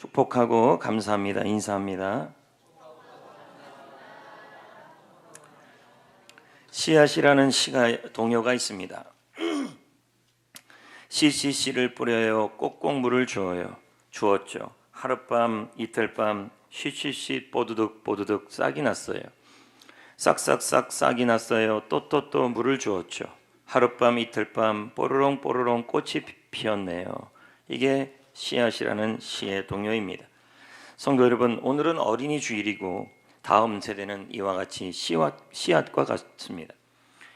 축복하고 감사합니다. 인사합니다. 씨앗이라는 동요가 있습니다. 씨를 뿌려요. 꼭꼭 물을 주었죠. 하룻밤 이틀밤 쉬 뽀드득 싹이 났어요. 싹 싹이 났어요. 또 물을 주었죠. 하룻밤 이틀밤 뽀로롱 꽃이 피었네요. 이게 씨앗이라는 시의 동요입니다. 성도 여러분, 오늘은 어린이 주일이고 다음 세대는 이와 같이 씨앗과 같습니다.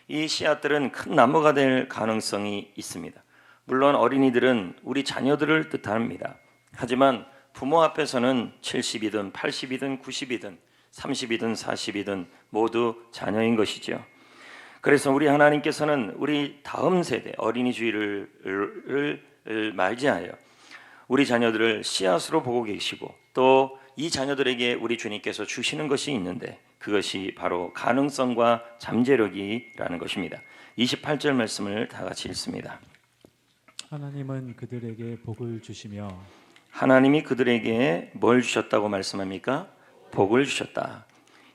이 씨앗들은 큰 나무가 될 가능성이 있습니다. 물론 어린이들은 우리 자녀들을 뜻합니다. 하지만 부모 앞에서는 70이든 80이든 90이든 30이든 40이든 모두 자녀인 것이죠. 그래서 우리 하나님께서는 우리 다음 세대 어린이 주일을 맞이하여 우리 자녀들을 씨앗으로 보고 계시고 또 이 자녀들에게 우리 주님께서 주시는 것이 있는데 그것이 바로 가능성과 잠재력이라는 것입니다. 28절 말씀을 다 같이 읽습니다. 하나님은 그들에게 복을 주시며 하나님이 그들에게 뭘 주셨다고 말씀합니까? 복을 주셨다.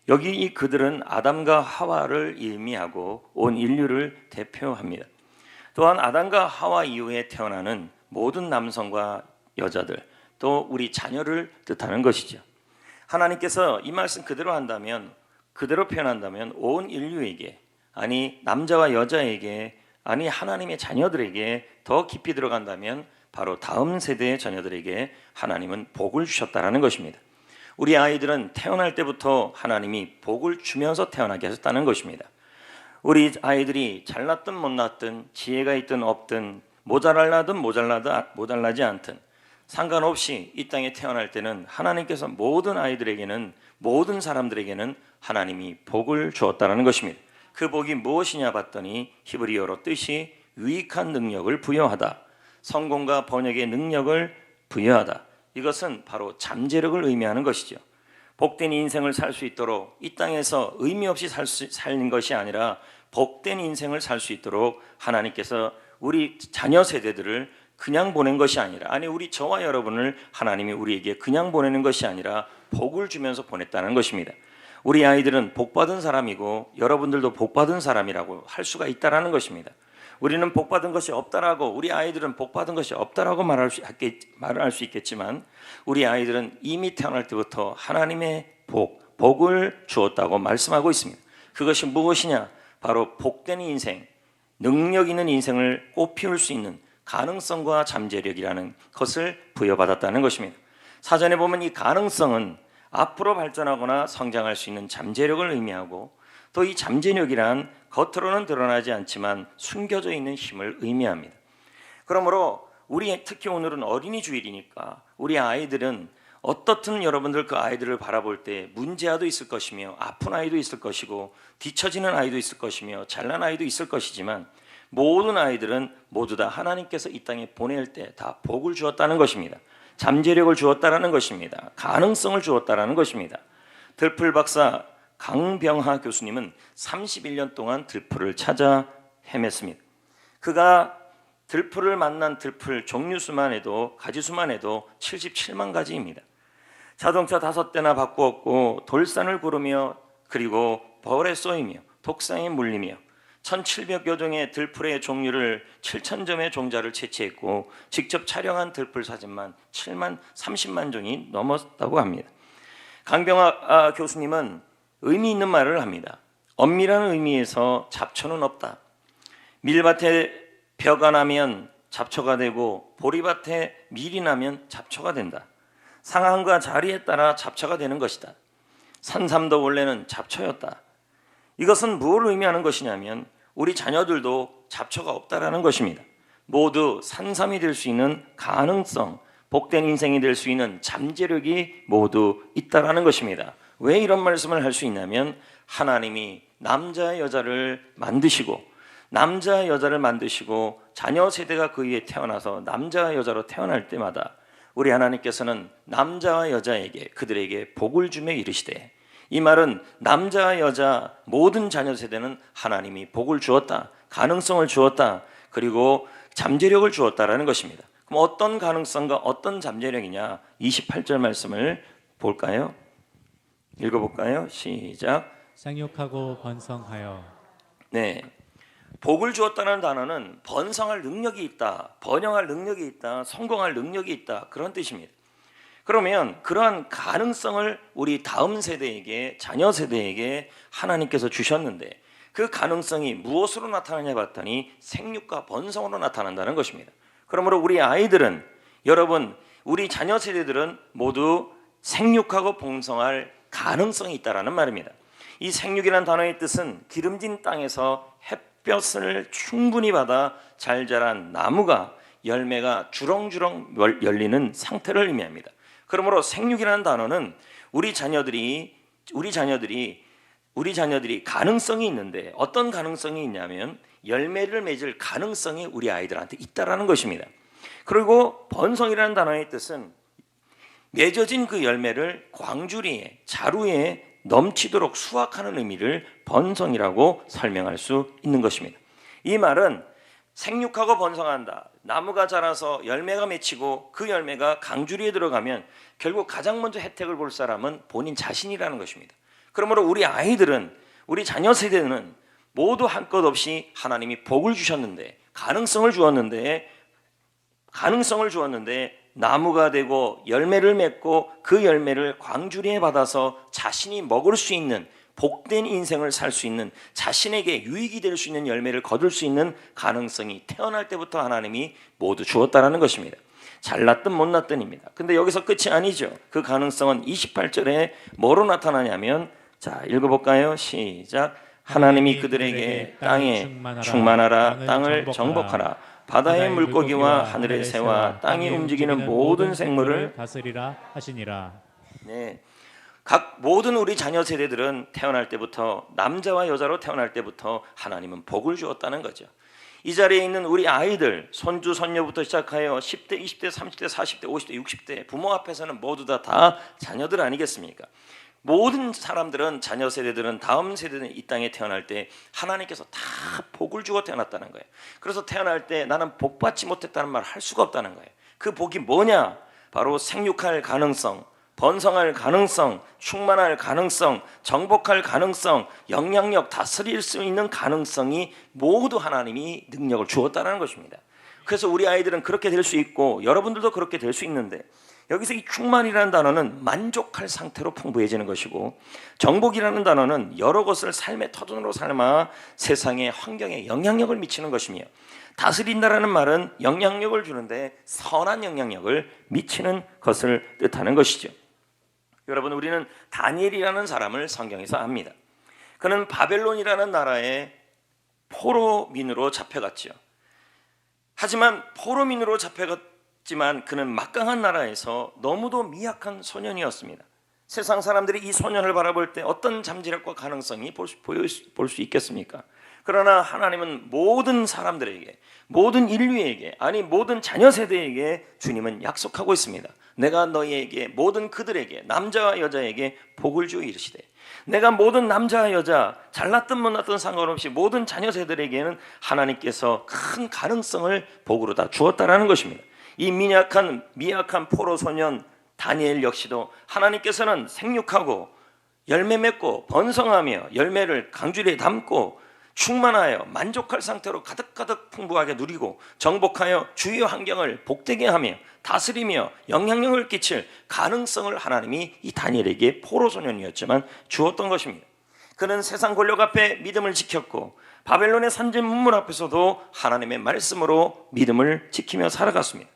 여기 이 그들은 아담과 하와를 의미하고 온 인류를 대표합니다. 또한 아담과 하와 이후에 태어나는 모든 남성과 여자들 또 우리 자녀를 뜻하는 것이죠. 하나님께서 이 말씀 그대로 표현한다면 온 인류에게 아니 남자와 여자에게 아니 하나님의 자녀들에게 더 깊이 들어간다면 바로 다음 세대의 자녀들에게 하나님은 복을 주셨다라는 것입니다. 우리 아이들은 태어날 때부터 하나님이 복을 주면서 태어나게 하셨다는 것입니다. 우리 아이들이 잘났든 못났든 지혜가 있든 없든 모자라든 모자라지 않든 상관없이 이 땅에 태어날 때는 하나님께서 모든 아이들에게는 모든 사람들에게는 하나님이 복을 주었다는 것입니다. 그 복이 무엇이냐 봤더니 히브리어로 뜻이 유익한 능력을 부여하다, 성공과 번역의 능력을 부여하다. 이것은 바로 잠재력을 의미하는 것이죠. 복된 인생을 살 수 있도록 이 땅에서 의미 없이 사는 것이 아니라 복된 인생을 살 수 있도록 하나님께서 우리 자녀 세대들을 그냥 보낸 것이 아니라 우리 저와 여러분을 하나님이 우리에게 그냥 보내는 것이 아니라 복을 주면서 보냈다는 것입니다. 우리 아이들은 복받은 사람이고 여러분들도 복받은 사람이라고 할 수가 있다라는 것입니다. 우리는 복받은 것이 없다라고 우리 아이들은 복받은 것이 없다라고 말할 수 있겠지만 우리 아이들은 이미 태어날 때부터 하나님의 복을 주었다고 말씀하고 있습니다. 그것이 무엇이냐? 바로 복된 인생, 능력 있는 인생을 꽃피울 수 있는 가능성과 잠재력이라는 것을 부여받았다는 것입니다. 사전에 보면 이 가능성은 앞으로 발전하거나 성장할 수 있는 잠재력을 의미하고 또 이 잠재력이란 겉으로는 드러나지 않지만 숨겨져 있는 힘을 의미합니다. 그러므로 특히 오늘은 어린이 주일이니까 우리 아이들은 어떻든 여러분들 그 아이들을 바라볼 때 문제아도 있을 것이며 아픈 아이도 있을 것이고 뒤처지는 아이도 있을 것이며 잘난 아이도 있을 것이지만 모든 아이들은 모두 다 하나님께서 이 땅에 보낼 때 다 복을 주었다는 것입니다. 잠재력을 주었다라는 것입니다. 가능성을 주었다라는 것입니다. 들풀 박사 강병하 교수님은 31년 동안 들풀을 찾아 헤맸습니다. 그가 들풀을 만난 들풀 종류수만 해도 가지수만 해도 77만 가지입니다. 자동차 5대나 바꾸었고 돌산을 구르며 그리고 벌에 쏘이며 독사에 물리며 1700여 종의 들풀의 종류를 7000점의 종자를 채취했고 직접 촬영한 들풀 사진만 30만 종이 넘었다고 합니다. 강병하 교수님은 의미 있는 말을 합니다. 엄밀한 의미에서 잡초는 없다. 밀밭에 벼가 나면 잡초가 되고 보리밭에 밀이 나면 잡초가 된다. 상황과 자리에 따라 잡초가 되는 것이다. 산삼도 원래는 잡초였다. 이것은 무엇을 의미하는 것이냐면 우리 자녀들도 잡초가 없다라는 것입니다. 모두 산삼이 될 수 있는 가능성, 복된 인생이 될 수 있는 잠재력이 모두 있다라는 것입니다. 왜 이런 말씀을 할 수 있냐면 하나님이 남자 여자를 만드시고 자녀 세대가 그 위에 태어나서 남자와 여자로 태어날 때마다 우리 하나님께서는 남자와 여자에게 그들에게 복을 주며 이르시되, 이 말은 남자와 여자 모든 자녀 세대는 하나님이 복을 주었다, 가능성을 주었다, 그리고 잠재력을 주었다라는 것입니다. 그럼 어떤 가능성과 어떤 잠재력이냐? 28절 말씀을 볼까요? 읽어볼까요? 시작. 생육하고 번성하여. 네, 복을 주었다는 단어는 번성할 능력이 있다, 번영할 능력이 있다, 성공할 능력이 있다, 그런 뜻입니다. 그러면 그러한 가능성을 우리 다음 세대에게, 자녀 세대에게 하나님께서 주셨는데 그 가능성이 무엇으로 나타나냐 봤더니 생육과 번성으로 나타난다는 것입니다. 그러므로 우리 아이들은, 여러분, 우리 자녀 세대들은 모두 생육하고 번성할 가능성이 있다라는 말입니다. 이 생육이라는 단어의 뜻은 기름진 땅에서 햇볕을 충분히 받아 잘 자란 나무가 열매가 주렁주렁 열리는 상태를 의미합니다. 그러므로 생육이라는 단어는 우리 자녀들이 가능성이 있는데, 어떤 가능성이 있냐면 열매를 맺을 가능성이 우리 아이들한테 있다라는 것입니다. 그리고 번성이라는 단어의 뜻은 맺어진 그 열매를 광주리에, 자루에 넘치도록 수확하는 의미를 번성이라고 설명할 수 있는 것입니다. 이 말은 생육하고 번성한다, 나무가 자라서 열매가 맺히고 그 열매가 강주리에 들어가면 결국 가장 먼저 혜택을 볼 사람은 본인 자신이라는 것입니다. 그러므로 우리 아이들은, 우리 자녀 세대는 모두 한 것 없이 하나님이 복을 주셨는데, 가능성을 주었는데 나무가 되고 열매를 맺고 그 열매를 광주리에 받아서 자신이 먹을 수 있는 복된 인생을 살 수 있는, 자신에게 유익이 될 수 있는 열매를 거둘 수 있는 가능성이 태어날 때부터 하나님이 모두 주었다라는 것입니다. 잘났든 못났든입니다. 근데 여기서 끝이 아니죠. 그 가능성은 28절에 뭐로 나타나냐면, 자, 읽어볼까요? 시작. 하나님이 그들에게 땅에 충만하라, 땅을 정복하라, 바다의 물고기와 하늘의 새와 땅에 움직이는 모든 생물을 다스리라 하시니라. 네, 각 모든 우리 자녀 세대들은 태어날 때부터, 남자와 여자로 태어날 때부터 하나님은 복을 주었다는 거죠. 이 자리에 있는 우리 아이들, 손주 손녀부터 시작하여 10대, 20대, 30대, 40대, 50대, 60대 부모 앞에서는 모두 다 자녀들 아니겠습니까? 모든 사람들은, 자녀 세대들은, 다음 세대는 이 땅에 태어날 때 하나님께서 다 복을 주고 태어났다는 거예요. 그래서 태어날 때 나는 복받지 못했다는 말 할 수가 없다는 거예요. 그 복이 뭐냐? 바로 생육할 가능성, 번성할 가능성, 충만할 가능성, 정복할 가능성, 영향력, 다스릴 수 있는 가능성이 모두 하나님이 능력을 주었다는 것입니다. 그래서 우리 아이들은 그렇게 될 수 있고 여러분들도 그렇게 될 수 있는데, 여기서 이 충만이라는 단어는 만족할 상태로 풍부해지는 것이고, 정복이라는 단어는 여러 것을 삶의 터전으로 삶아 세상의 환경에 영향력을 미치는 것이며, 다스린다라는 말은 영향력을 주는데 선한 영향력을 미치는 것을 뜻하는 것이죠. 여러분, 우리는 다니엘이라는 사람을 성경에서 압니다. 그는 바벨론이라는 나라의 포로민으로 잡혀갔죠. 하지만 포로민으로 잡혀갔지만 그는 막강한 나라에서 너무도 미약한 소년이었습니다. 세상 사람들이 이 소년을 바라볼 때 어떤 잠재력과 가능성이 볼 수 있겠습니까? 그러나 하나님은 모든 사람들에게, 모든 인류에게, 아니 모든 자녀 세대에게 주님은 약속하고 있습니다. 내가 너희에게, 모든 그들에게, 남자와 여자에게 복을 주어 이르시되, 내가 모든 남자와 여자, 잘났든 못났든 상관없이 모든 자녀 세대에게는 하나님께서 큰 가능성을 복으로 다 주었다라는 것입니다. 이 미약한 포로 소년 다니엘 역시도 하나님께서는 생육하고 열매 맺고 번성하며 열매를 강주리에 담고 충만하여 만족할 상태로 가득가득 풍부하게 누리고 정복하여 주위 환경을 복되게 하며 다스리며 영향력을 끼칠 가능성을 하나님이 이 다니엘에게 포로소년이었지만 주었던 것입니다. 그는 세상 권력 앞에 믿음을 지켰고 바벨론의 산진 문물 앞에서도 하나님의 말씀으로 믿음을 지키며 살아갔습니다.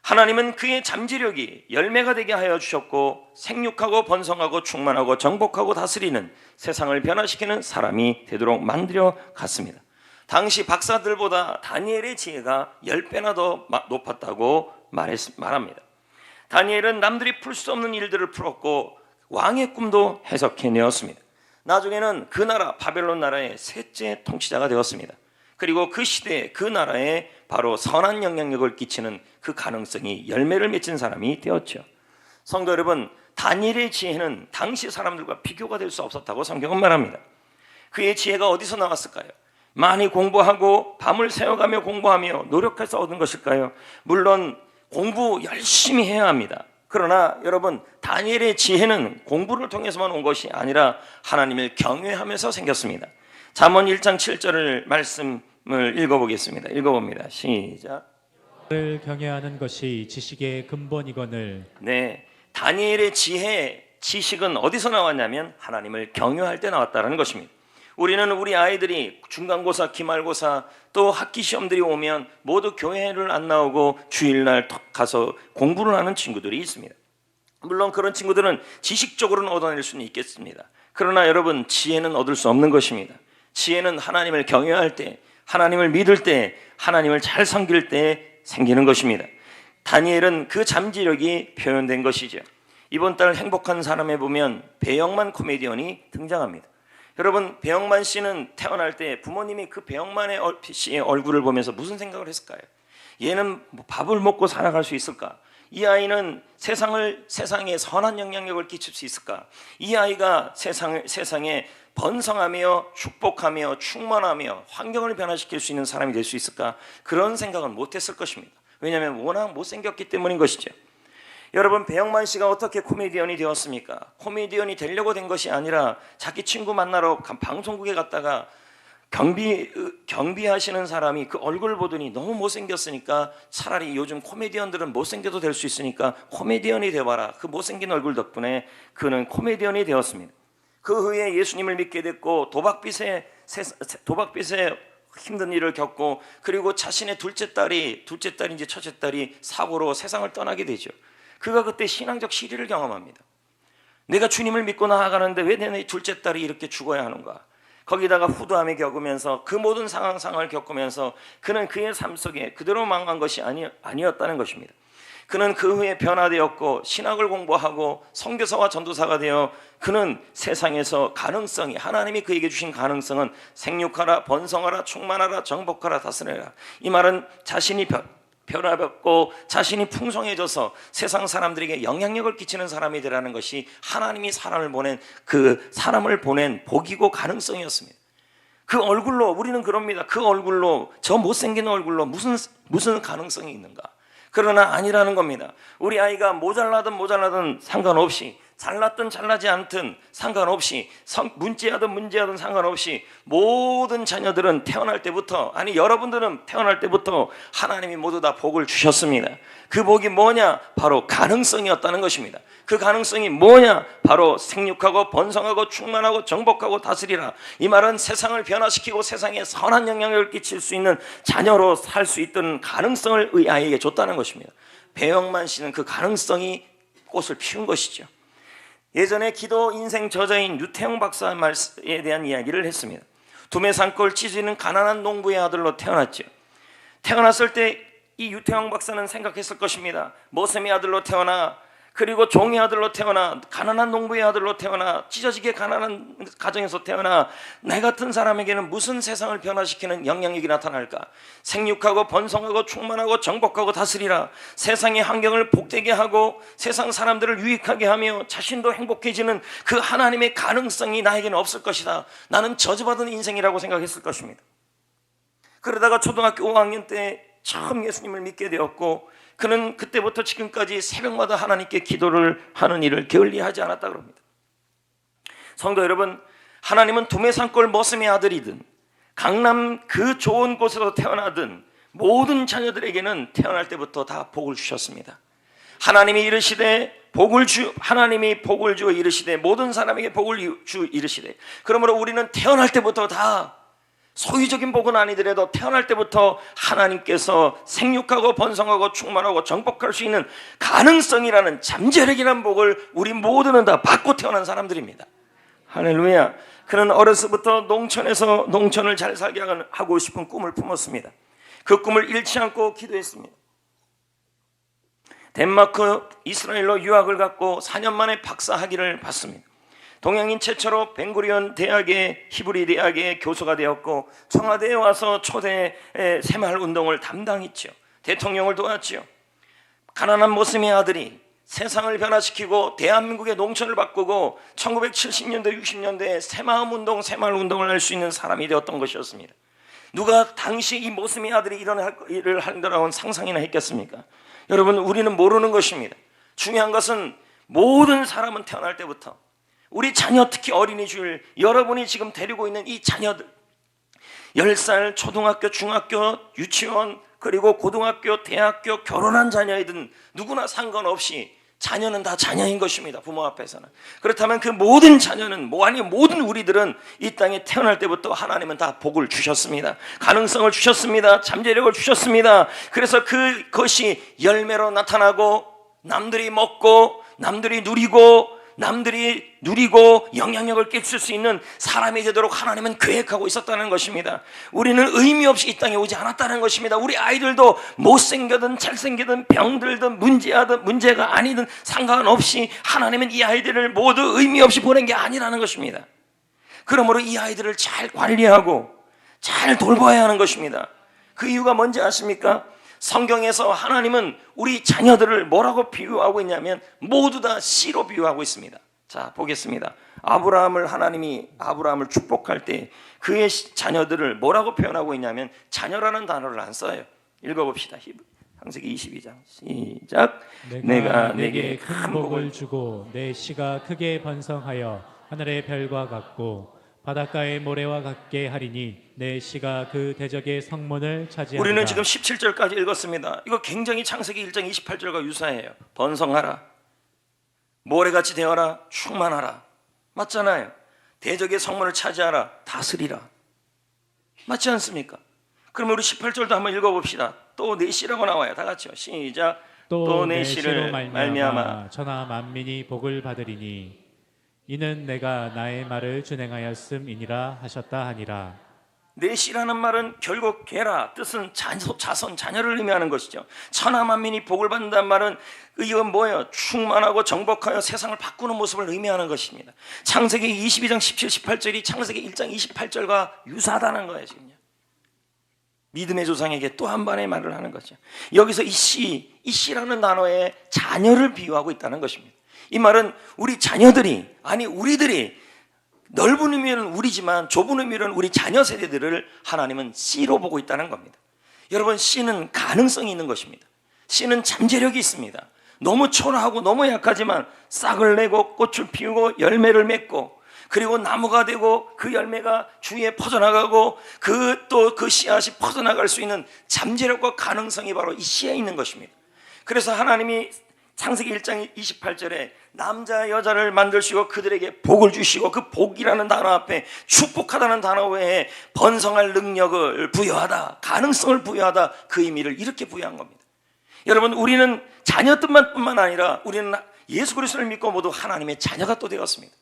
하나님은 그의 잠재력이 열매가 되게 하여 주셨고, 생육하고 번성하고 충만하고 정복하고 다스리는, 세상을 변화시키는 사람이 되도록 만들어 갔습니다. 당시 박사들보다 다니엘의 지혜가 10배나 더 높았다고 말합니다. 다니엘은 남들이 풀 수 없는 일들을 풀었고 왕의 꿈도 해석해내었습니다. 나중에는 그 나라, 바벨론 나라의 셋째 통치자가 되었습니다. 그리고 그 시대에 그 나라에 바로 선한 영향력을 끼치는 그 가능성이 열매를 맺은 사람이 되었죠. 성도 여러분, 다니엘의 지혜는 당시 사람들과 비교가 될 수 없었다고 성경은 말합니다. 그의 지혜가 어디서 나왔을까요? 많이 공부하고 밤을 새워가며 공부하며 노력해서 얻은 것일까요? 물론 공부 열심히 해야 합니다. 그러나 여러분, 다니엘의 지혜는 공부를 통해서만 온 것이 아니라 하나님을 경외하면서 생겼습니다. 잠언 1장 7절을 말씀을 읽어보겠습니다. 읽어봅니다. 시작. 를 경외하는 것이 지식의 근본이거늘. 네, 다니엘의 지식은 어디서 나왔냐면 하나님을 경외할 때 나왔다는 것입니다. 우리는 우리 아이들이 중간고사, 기말고사 또 학기 시험들이 오면 모두 교회를 안 나오고 주일날 턱 가서 공부를 하는 친구들이 있습니다. 물론 그런 친구들은 지식적으로는 얻어낼 수는 있겠습니다. 그러나 여러분, 지혜는 얻을 수 없는 것입니다. 지혜는 하나님을 경외할 때, 하나님을 믿을 때, 하나님을 잘 섬길 때 생기는 것입니다. 다니엘은 그 잠재력이 표현된 것이죠. 이번 달 행복한 사람에 보면 배영만 코미디언이 등장합니다. 여러분, 배영만 씨는 태어날 때 부모님이 그 배영만의 씨의 얼굴을 보면서 무슨 생각을 했을까요? 얘는 밥을 먹고 살아갈 수 있을까? 이 아이는 세상에 선한 영향력을 끼칠 수 있을까? 이 아이가 세상에 번성하며 축복하며 충만하며 환경을 변화시킬 수 있는 사람이 될 수 있을까? 그런 생각은 못했을 것입니다. 왜냐하면 워낙 못생겼기 때문인 것이죠. 여러분, 배영만 씨가 어떻게 코미디언이 되었습니까? 코미디언이 되려고 된 것이 아니라 자기 친구 만나러 방송국에 갔다가 경비하시는 사람이 그 얼굴을 보더니 너무 못생겼으니까 차라리 요즘 코미디언들은 못생겨도 될 수 있으니까 코미디언이 되어봐라. 그 못생긴 얼굴 덕분에 그는 코미디언이 되었습니다. 그 후에 예수님을 믿게 됐고 도박빚에 힘든 일을 겪고, 그리고 자신의 둘째 딸인지 첫째 딸이 사고로 세상을 떠나게 되죠. 그가 그때 신앙적 시리를 경험합니다. 내가 주님을 믿고 나아가는데 왜 내 둘째 딸이 이렇게 죽어야 하는가? 거기다가 후두함을 겪으면서 그 모든 상황을 겪으면서 그는 그의 삶 속에 그대로 망한 것이 아니었다는 것입니다. 그는 그 후에 변화되었고 신학을 공부하고 선교사와 전도사가 되어 그는 세상에서 가능성이, 하나님이 그에게 주신 가능성은 생육하라, 번성하라, 충만하라, 정복하라, 다스려라. 이 말은 자신이 변화받고 자신이 풍성해져서 세상 사람들에게 영향력을 끼치는 사람이 되라는 것이 하나님이 사람을 보낸 복이고 가능성이었습니다. 그 얼굴로 우리는 그럽니다. 그 얼굴로, 저 못생긴 얼굴로 무슨 가능성이 있는가? 그러나 아니라는 겁니다. 우리 아이가 모자라든 상관없이, 잘났든 잘나지 않든 상관없이, 문제하든 상관없이 모든 자녀들은 태어날 때부터, 여러분들은 태어날 때부터 하나님이 모두 다 복을 주셨습니다. 그 복이 뭐냐? 바로 가능성이었다는 것입니다. 그 가능성이 뭐냐? 바로 생육하고 번성하고 충만하고 정복하고 다스리라. 이 말은 세상을 변화시키고 세상에 선한 영향력을 끼칠 수 있는 자녀로 살 수 있던 가능성을 의 아이에게 줬다는 것입니다. 배영만 씨는 그 가능성이 꽃을 피운 것이죠. 예전에 기도 인생 저자인 유태영 박사에 대한 이야기를 했습니다. 두메산골 찢어지는 가난한 농부의 아들로 태어났죠. 태어났을 때 이 유태영 박사는 생각했을 것입니다. 모셈의 아들로 태어나, 그리고 종의 아들로 태어나, 가난한 농부의 아들로 태어나, 찢어지게 가난한 가정에서 태어나 내 같은 사람에게는 무슨 세상을 변화시키는 영향력이 나타날까? 생육하고 번성하고 충만하고 정복하고 다스리라. 세상의 환경을 복되게 하고 세상 사람들을 유익하게 하며 자신도 행복해지는 그 하나님의 가능성이 나에게는 없을 것이다. 나는 저주받은 인생이라고 생각했을 것입니다. 그러다가 초등학교 5학년 때 처음 예수님을 믿게 되었고, 그는 그때부터 지금까지 새벽마다 하나님께 기도를 하는 일을 게을리하지 않았다 그럽니다. 성도 여러분, 하나님은 두메산골 머슴의 아들이든 강남 그 좋은 곳에서 태어나든 모든 자녀들에게는 태어날 때부터 다 복을 주셨습니다. 하나님이 복을 주어 이르시되 모든 사람에게 복을 주 이르시되, 그러므로 우리는 태어날 때부터 다 소유적인 복은 아니더라도 태어날 때부터 하나님께서 생육하고 번성하고 충만하고 정복할 수 있는 가능성이라는 잠재력이라는 복을 우리 모두는 다 받고 태어난 사람들입니다. 할렐루야. 그는 어려서부터 농촌을 잘 살게 하고 싶은 꿈을 품었습니다. 그 꿈을 잃지 않고 기도했습니다. 덴마크, 이스라엘로 유학을 갔고 4년 만에 박사 학위를 받습니다. 동양인 최초로 벵구리온 대학의 히브리 대학의 교수가 되었고, 청와대에 와서 초대 새마을 운동을 담당했죠. 대통령을 도왔죠. 가난한 모슴의 아들이 세상을 변화시키고 대한민국의 농촌을 바꾸고 1970년대 60년대에 새마을 운동을 할 수 있는 사람이 되었던 것이었습니다. 누가 당시 이 모세의 아들이 이런 일을 한다라고 상상이나 했겠습니까? 여러분, 우리는 모르는 것입니다. 중요한 것은 모든 사람은 태어날 때부터 우리 자녀, 특히 어린이집, 여러분이 지금 데리고 있는 이 자녀들, 10살, 초등학교, 중학교, 유치원, 그리고 고등학교, 대학교, 결혼한 자녀이든 누구나 상관없이 자녀는 다 자녀인 것입니다. 부모 앞에서는. 그렇다면 그 모든 자녀는, 아니 모든 우리들은 이 땅에 태어날 때부터 하나님은 다 복을 주셨습니다. 가능성을 주셨습니다. 잠재력을 주셨습니다. 그래서 그것이 열매로 나타나고 남들이 먹고 남들이 누리고 영향력을 끼칠 수 있는 사람이 되도록 하나님은 계획하고 있었다는 것입니다. 우리는 의미 없이 이 땅에 오지 않았다는 것입니다. 우리 아이들도 못생겨든 잘생기든 병들든 문제가 아니든 상관없이 하나님은 이 아이들을 모두 의미 없이 보낸 게 아니라는 것입니다. 그러므로 이 아이들을 잘 관리하고 잘 돌봐야 하는 것입니다. 그 이유가 뭔지 아십니까? 성경에서 하나님은 우리 자녀들을 뭐라고 비유하고 있냐면 모두 다 씨로 비유하고 있습니다. 자, 보겠습니다. 하나님이 아브라함을 축복할 때 그의 자녀들을 뭐라고 표현하고 있냐면 자녀라는 단어를 안 써요. 읽어봅시다. 창세기 22장 시작. 내가 내게 큰 복을 주고 내 씨가 크게 번성하여 하늘의 별과 같고 바닷가의 모래와 같게 하리니 내 씨가 그 대적의 성문을 차지하리라. 우리는 지금 17절까지 읽었습니다. 이거 굉장히 창세기 1장 28절과 유사해요. 번성하라, 모래같이 되어라, 충만하라. 맞잖아요. 대적의 성문을 차지하라, 다스리라. 맞지 않습니까? 그럼 우리 18절도 한번 읽어봅시다. 또 내 씨라고 나와요. 다 같이요. 시작. 또 내 씨를 말미암아 천하 만민이 복을 받으리니 이는 내가 나의 말을 준행하였음이니라 하셨다 하니라. 내 씨라는 말은 결국 게라, 뜻은 자손, 자녀를 의미하는 것이죠. 천하 만민이 복을 받는다는 말은 이건 뭐예요? 충만하고 정복하여 세상을 바꾸는 모습을 의미하는 것입니다. 창세기 22장 17, 18절이 창세기 1장 28절과 유사하다는 거예요. 지금요. 믿음의 조상에게 또 한 번의 말을 하는 거죠. 여기서 이 씨라는 단어에 자녀를 비유하고 있다는 것입니다. 이 말은 우리 자녀들이, 아니 우리들이, 넓은 의미는 우리지만 좁은 의미는 우리 자녀 세대들을 하나님은 씨로 보고 있다는 겁니다. 여러분, 씨는 가능성이 있는 것입니다. 씨는 잠재력이 있습니다. 너무 초라하고 너무 약하지만 싹을 내고 꽃을 피우고 열매를 맺고 그리고 나무가 되고 그 열매가 주위에 퍼져나가고 그 씨앗이 퍼져나갈 수 있는 잠재력과 가능성이 바로 이 씨에 있는 것입니다. 그래서 하나님이 창세기 1장 28절에 남자 여자를 만드시고 그들에게 복을 주시고 그 복이라는 단어 앞에 축복하다는 단어 외에 번성할 능력을 부여하다, 가능성을 부여하다, 그 의미를 이렇게 부여한 겁니다. 여러분, 우리는 자녀뿐만 아니라 우리는 예수 그리스도를 믿고 모두 하나님의 자녀가 또 되었습니다.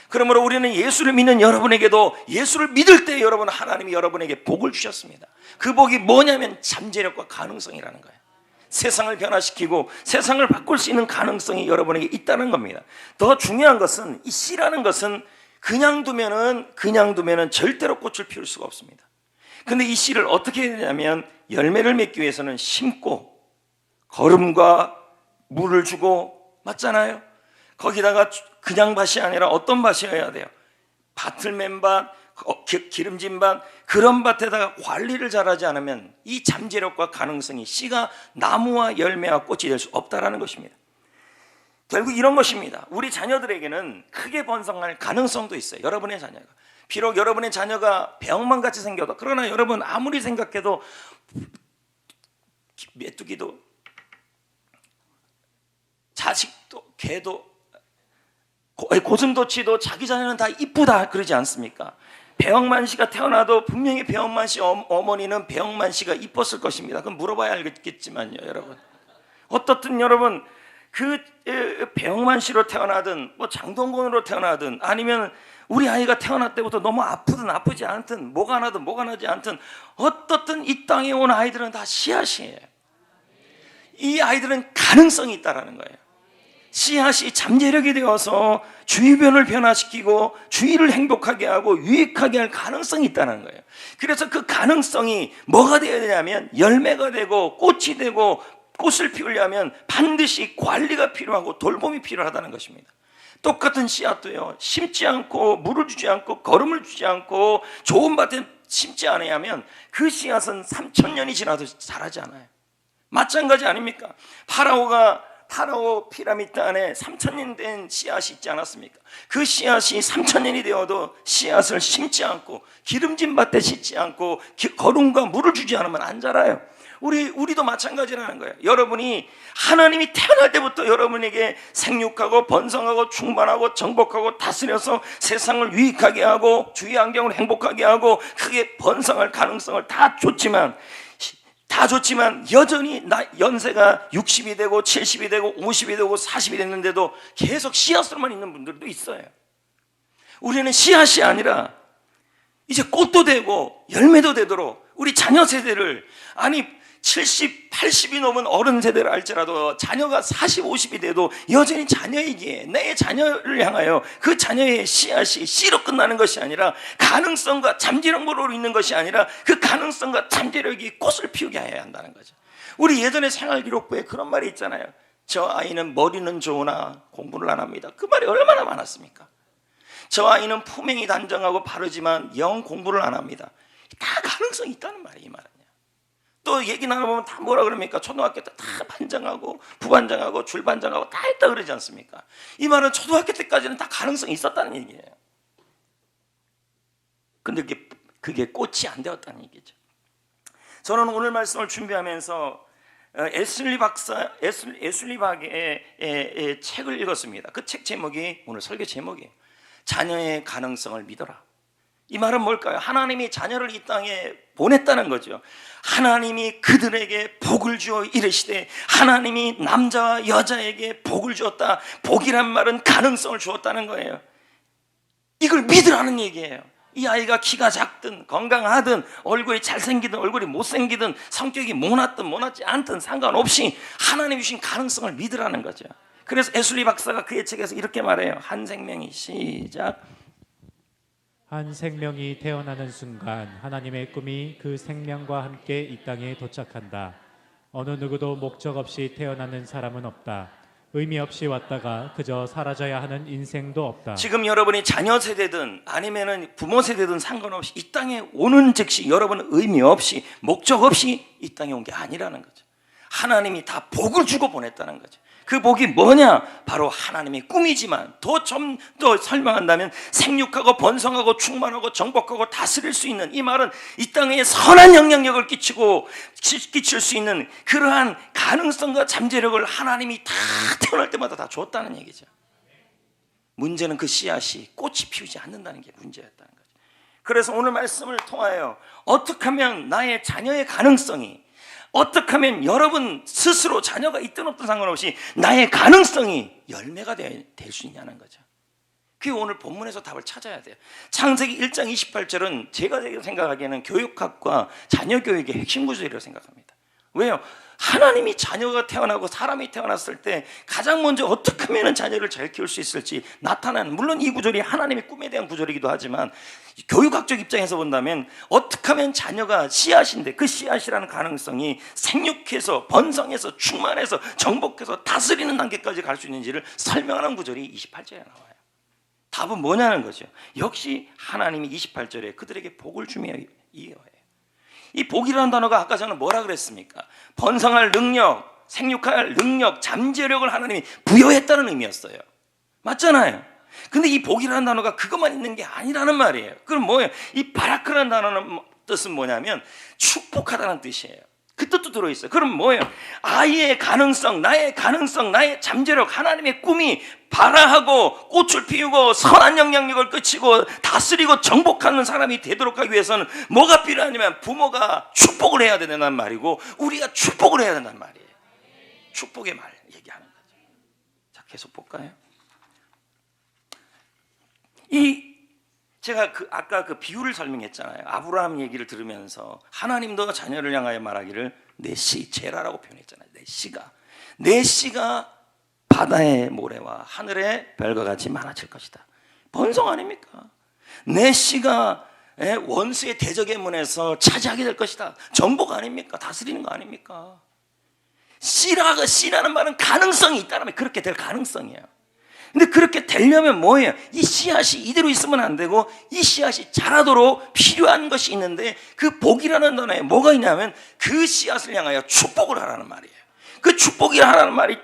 그러므로 우리는 예수를 믿는 여러분에게도 예수를 믿을 때 여러분, 하나님이 여러분에게 복을 주셨습니다. 그 복이 뭐냐면 잠재력과 가능성이라는 거예요. 세상을 변화시키고 세상을 바꿀 수 있는 가능성이 여러분에게 있다는 겁니다. 더 중요한 것은 이 씨라는 것은 그냥 두면은 절대로 꽃을 피울 수가 없습니다. 근데 이 씨를 어떻게 해야 되냐면 열매를 맺기 위해서는 심고 거름과 물을 주고, 맞잖아요. 거기다가 그냥 밭이 아니라 어떤 밭이어야 돼요? 밭을 맨 밭, 기름진 밭, 그런 밭에다가 관리를 잘하지 않으면 이 잠재력과 가능성이 씨가 나무와 열매와 꽃이 될 수 없다라는 것입니다. 결국 이런 것입니다. 우리 자녀들에게는 크게 번성할 가능성도 있어요. 여러분의 자녀가, 비록 여러분의 자녀가 배영만같이 생겨도, 그러나 여러분 아무리 생각해도 메뚜기도 자식도 개도 고슴도치도 자기 자녀는 다 이쁘다 그러지 않습니까? 배영만 씨가 태어나도 분명히 배영만 씨 어머니는 배영만 씨가 이뻤을 것입니다. 그럼 물어봐야 알겠지만요, 여러분. 어떻든 여러분, 그 배영만 씨로 태어나든 뭐 장동건으로 태어나든 아니면 우리 아이가 태어날 때부터 너무 아프든 아프지 않든 뭐가 나든 뭐가 나지 않든 어떻든 이 땅에 온 아이들은 다 씨앗이에요. 이 아이들은 가능성이 있다라는 거예요. 씨앗이 잠재력이 되어서 주변을 변화시키고 주위를 행복하게 하고 유익하게 할 가능성이 있다는 거예요. 그래서 그 가능성이 뭐가 되어야 되냐면 열매가 되고 꽃이 되고, 꽃을 피우려면 반드시 관리가 필요하고 돌봄이 필요하다는 것입니다. 똑같은 씨앗도요, 심지 않고 물을 주지 않고 거름을 주지 않고 좋은 밭에 심지 않으면 그 씨앗은 3,000년이 지나도 자라지 않아요. 마찬가지 아닙니까? 파라오 피라미드 안에 3,000년 된 씨앗이 있지 않았습니까? 그 씨앗이 3,000년이 되어도 씨앗을 심지 않고 기름진 밭에 심지 않고 거름과 물을 주지 않으면 안 자라요. 우리도 마찬가지라는 거예요. 여러분이 하나님이 태어날 때부터 여러분에게 생육하고 번성하고 충만하고 정복하고 다스려서 세상을 유익하게 하고 주위 환경을 행복하게 하고 크게 번성할 가능성을 다 줬지만 여전히 연세가 60이 되고 70이 되고 50이 되고 40이 됐는데도 계속 씨앗으로만 있는 분들도 있어요. 우리는 씨앗이 아니라 이제 꽃도 되고 열매도 되도록 우리 자녀 세대를, 아니 70, 80이 넘은 어른 세대를 알지라도 자녀가 40, 50이 돼도 여전히 자녀이기에 내 자녀를 향하여 그 자녀의 씨앗이 씨로 끝나는 것이 아니라 가능성과 잠재력으로 있는 것이 아니라 그 가능성과 잠재력이 꽃을 피우게 해야 한다는 거죠. 우리 예전에 생활기록부에 그런 말이 있잖아요. 저 아이는 머리는 좋으나 공부를 안 합니다. 그 말이 얼마나 많았습니까? 저 아이는 품행이 단정하고 바르지만 영 공부를 안 합니다. 다 가능성이 있다는 말이에요. 이 말은요. 또 얘기 나눠보면 다 뭐라 그럽니까? 초등학교 때 다 반장하고 부반장하고 줄반장하고 다 했다 그러지 않습니까? 이 말은 초등학교 때까지는 다 가능성이 있었다는 얘기예요. 근데 그게 꽃이 안 되었다는 얘기죠. 저는 오늘 말씀을 준비하면서 에슐리 박의 책을 읽었습니다. 그 책 제목이 오늘 설교 제목이에요. 자녀의 가능성을 믿어라. 이 말은 뭘까요? 하나님이 자녀를 이 땅에 보냈다는 거죠. 하나님이 그들에게 복을 주어 이르시되, 하나님이 남자와 여자에게 복을 주었다. 복이란 말은 가능성을 주었다는 거예요. 이걸 믿으라는 얘기예요. 이 아이가 키가 작든 건강하든 얼굴이 잘생기든 얼굴이 못생기든 성격이 모났든 모났지 않든 상관없이 하나님이 주신 가능성을 믿으라는 거죠. 그래서 에슐리 박사가 그의 책에서 이렇게 말해요. 한 생명이 시작. 한 생명이 태어나는 순간 하나님의 꿈이 그 생명과 함께 이 땅에 도착한다. 어느 누구도 목적 없이 태어나는 사람은 없다. 의미 없이 왔다가 그저 사라져야 하는 인생도 없다. 지금 여러분이 자녀 세대든 아니면은 부모 세대든 상관없이 이 땅에 오는 즉시 여러분은 의미 없이 목적 없이 이 땅에 온 게 아니라는 거죠. 하나님이 다 복을 주고 보냈다는 거죠. 그 복이 뭐냐? 바로 하나님의 꿈이지만 좀 더 설명한다면 생육하고 번성하고 충만하고 정복하고 다스릴 수 있는, 이 말은 이 땅에 선한 영향력을 끼칠 수 있는 그러한 가능성과 잠재력을 하나님이 다 태어날 때마다 다 줬다는 얘기죠. 문제는 그 씨앗이 꽃이 피우지 않는다는 게 문제였다는 거죠. 그래서 오늘 말씀을 통하여 어떻게 하면 나의 자녀의 가능성이, 어떻게 하면 여러분 스스로 자녀가 있든 없든 상관없이 나의 가능성이 열매가 될 수 있냐는 거죠. 그게 오늘 본문에서 답을 찾아야 돼요. 창세기 1장 28절은 제가 생각하기에는 교육학과 자녀교육의 핵심 구절이라고 생각합니다. 왜요? 하나님이 자녀가 태어나고 사람이 태어났을 때 가장 먼저 어떻게 하면 자녀를 잘 키울 수 있을지 나타나는, 물론 이 구절이 하나님의 꿈에 대한 구절이기도 하지만 교육학적 입장에서 본다면 어떻게 하면 자녀가 씨앗인데 그 씨앗이라는 가능성이 생육해서 번성해서 충만해서 정복해서 다스리는 단계까지 갈 수 있는지를 설명하는 구절이 28절에 나와요. 답은 뭐냐는 거죠. 역시 하나님이 28절에 그들에게 복을 주며 이어요. 이 복이라는 단어가 아까 저는 뭐라 그랬습니까? 번성할 능력, 생육할 능력, 잠재력을 하나님이 부여했다는 의미였어요. 맞잖아요. 근데 이 복이라는 단어가 그것만 있는 게 아니라는 말이에요. 그럼 뭐예요? 이 바라크라는 단어는 뜻은 뭐냐면 축복하다는 뜻이에요. 그 뜻도 들어있어요. 그럼 뭐예요? 아이의 가능성, 나의 가능성, 나의 잠재력, 하나님의 꿈이 발아하고 꽃을 피우고 선한 영향력을 끼치고 다스리고 정복하는 사람이 되도록 하기 위해서는 뭐가 필요하냐면 부모가 축복을 해야 된다는 말이고 우리가 축복을 해야 된다는 말이에요. 축복의 말 얘기하는 거죠. 자, 계속 볼까요? 제가 아까 그 비유를 설명했잖아요. 아브라함 얘기를 들으면서 하나님도 자녀를 향하여 말하기를 내 씨, 제라라고 표현했잖아요. 내 씨가 바다의 모래와 하늘의 별과 같이 많아질 것이다. 번성 아닙니까? 내 씨가 원수의 대적의 문에서 차지하게 될 것이다. 정복 아닙니까? 다스리는 거 아닙니까? 씨라는 말은 가능성이 있다는 말, 그렇게 될 가능성이에요. 근데 그렇게 되려면 뭐예요? 이 씨앗이 이대로 있으면 안 되고 이 씨앗이 자라도록 필요한 것이 있는데 그 복이라는 단어에 뭐가 있냐면 그 씨앗을 향하여 축복을 하라는 말이에요. 그 축복이라는 말이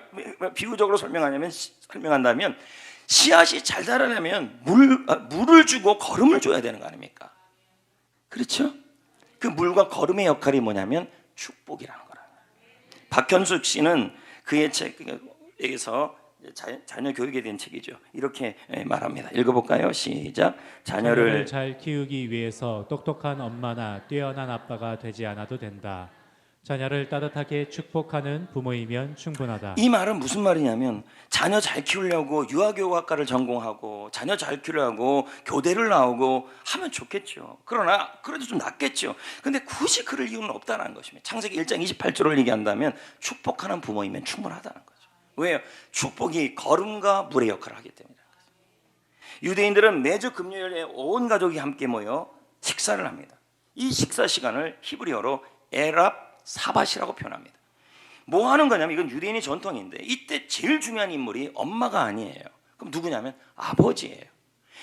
비유적으로 설명한다면 씨앗이 잘 자라려면 물을 주고 거름을 줘야 되는 거 아닙니까? 그렇죠? 그 물과 거름의 역할이 뭐냐면 축복이라는 거라는 거예요. 박현숙 씨는 그의 책에서 자녀 교육에 대한 책이죠. 이렇게 말합니다. 읽어볼까요? 시작. 자녀를 잘 키우기 위해서 똑똑한 엄마나 뛰어난 아빠가 되지 않아도 된다. 자녀를 따뜻하게 축복하는 부모이면 충분하다. 이 말은 무슨 말이냐면 자녀 잘 키우려고 유아교육학과를 전공하고 자녀 잘 키우려고 교대를 나오고 하면 좋겠죠. 그러나 그래도 좀 낫겠죠. 근데 굳이 그럴 이유는 없다는 것입니다. 창세기 1장 28절을 얘기한다면 축복하는 부모이면 충분하다는 거죠. 왜요? 축복이 거름과 물의 역할을 하기 때문이라는 거죠. 유대인들은 매주 금요일에 온 가족이 함께 모여 식사를 합니다. 이 식사 시간을 히브리어로 에랍 사밧이라고 표현합니다. 뭐 하는 거냐면 이건 유대인의 전통인데 이때 제일 중요한 인물이 엄마가 아니에요. 그럼 누구냐면 아버지예요.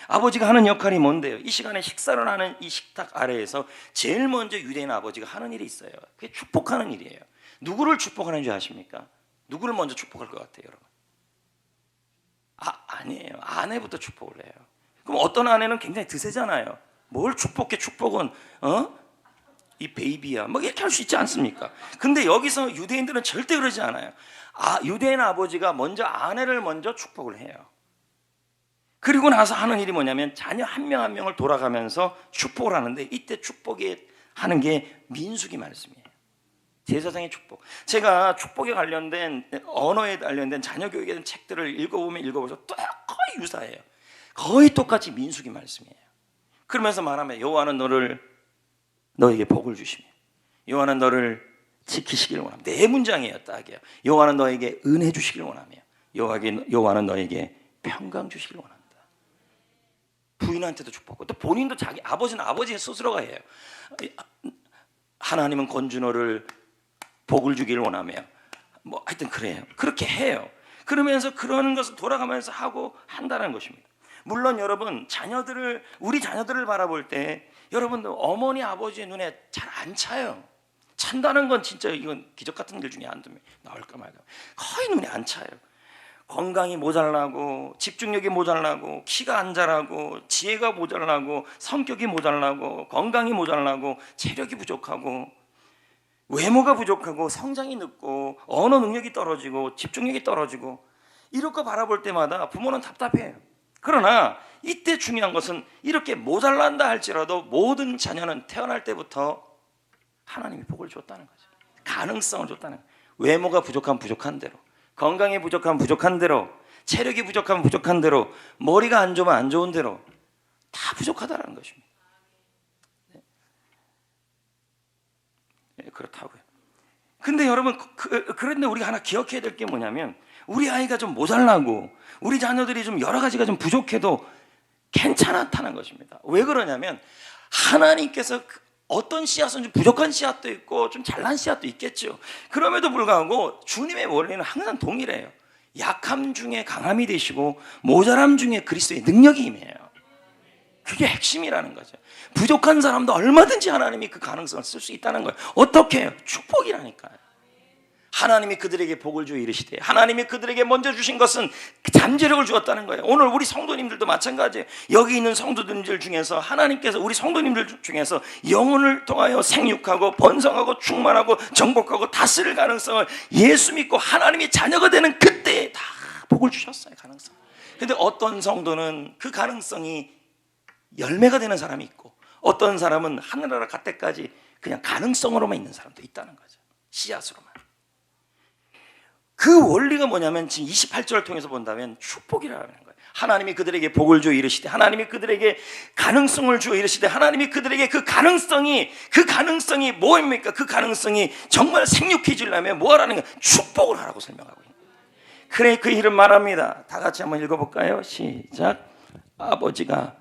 아버지가 하는 역할이 뭔데요? 이 시간에 식사를 하는 이 식탁 아래에서 제일 먼저 유대인 아버지가 하는 일이 있어요. 그게 축복하는 일이에요. 누구를 축복하는 줄 아십니까? 누구를 먼저 축복할 것 같아요, 여러분? 아니에요. 아내부터 축복을 해요. 그럼 어떤 아내는 굉장히 드세잖아요. 뭘 축복해? 축복은 이 베이비야 뭐 이렇게 할 수 있지 않습니까? 근데 여기서 유대인들은 절대 그러지 않아요. 유대인 아버지가 먼저 아내를 먼저 축복을 해요. 그리고 나서 하는 일이 뭐냐면 자녀 한 명 한 명을 돌아가면서 축복을 하는데 이때 축복이 하는 게 민수기 말씀이에요. 제사장의 축복. 제가 축복에 관련된 언어에 관련된 자녀 교육에 대한 책들을 읽어보면 읽어볼수록 거의 유사해요. 거의 똑같이 민수기 말씀이에요. 그러면서 말하면 여호와는 너에게 복을 주시며 여호와는 너를 지키시기를 원합니다. 네 문장이에요. 딱이에요. 여호와는 너에게 은혜 주시기를 원하며 여호와는 너에게 평강 주시기를 원합니다. 부인한테도 축복하고 또 본인도 자기 아버지는 아버지 스스로가 해요. 하나님은 권준호를 복을 주기를 원하며 뭐 하여튼 그래요. 그렇게 해요. 그러면서 그러는 것을 돌아가면서 하고 한다는 것입니다. 물론 여러분 우리 자녀들을 바라볼 때 여러분들 어머니 아버지의 눈에 잘 안 차요. 찬다는 건 진짜 이건 기적 같은 일 중에 안 나올까 말까 거의 눈에 안 차요. 건강이 모자라고 집중력이 모자라고 키가 안 자라고 지혜가 모자라고 성격이 모자라고 건강이 모자라고 체력이 부족하고 외모가 부족하고 성장이 늦고 언어 능력이 떨어지고 집중력이 떨어지고 이런 거 바라볼 때마다 부모는 답답해요. 그러나 이때 중요한 것은 이렇게 모자란다 할지라도 모든 자녀는 태어날 때부터 하나님이 복을 줬다는 거죠. 가능성을 줬다는 거예요. 외모가 부족한 대로, 건강이 부족한 대로, 체력이 부족한 대로, 머리가 안 좋으면 안 좋은 대로 다 부족하다는 것입니다. 네, 그렇다고요. 근데 여러분 그런데 우리가 하나 기억해야 될 게 뭐냐면 우리 아이가 좀 모자라고 우리 자녀들이 좀 여러 가지가 좀 부족해도 괜찮다는 것입니다. 왜 그러냐면 하나님께서 어떤 씨앗은 좀 부족한 씨앗도 있고 좀 잘난 씨앗도 있겠죠. 그럼에도 불구하고 주님의 원리는 항상 동일해요. 약함 중에 강함이 되시고 모자람 중에 그리스도의 능력이 임해요. 그게 핵심이라는 거죠. 부족한 사람도 얼마든지 하나님이 그 가능성을 쓸 수 있다는 거예요. 어떻게 해요? 축복이라니까요. 하나님이 그들에게 복을 주어 이르시되 하나님이 그들에게 먼저 주신 것은 잠재력을 주었다는 거예요. 오늘 우리 성도님들도 마찬가지예요. 여기 있는 성도님들 중에서 하나님께서 우리 성도님들 중에서 영혼을 통하여 생육하고 번성하고 충만하고 정복하고 다스릴 가능성을 예수 믿고 하나님의 자녀가 되는 그때에 다 복을 주셨어요. 가능성. 근데 어떤 성도는 그 가능성이 열매가 되는 사람이 있고 어떤 사람은 하늘나라 갈 때까지 그냥 가능성으로만 있는 사람도 있다는 거죠. 씨앗으로만. 그 원리가 뭐냐면 지금 28절을 통해서 본다면 축복이라는 거예요. 하나님이 그들에게 복을 주어 이르시되 하나님이 그들에게 가능성을 주어 이르시되 하나님이 그들에게 그 가능성이 뭐입니까? 그 가능성이 정말 생육해지려면 뭐 하라는 거예요? 축복을 하라고 설명하고 있는 거예요. 그래 그 이름 말합니다. 다 같이 한번 읽어볼까요? 시작. 아버지가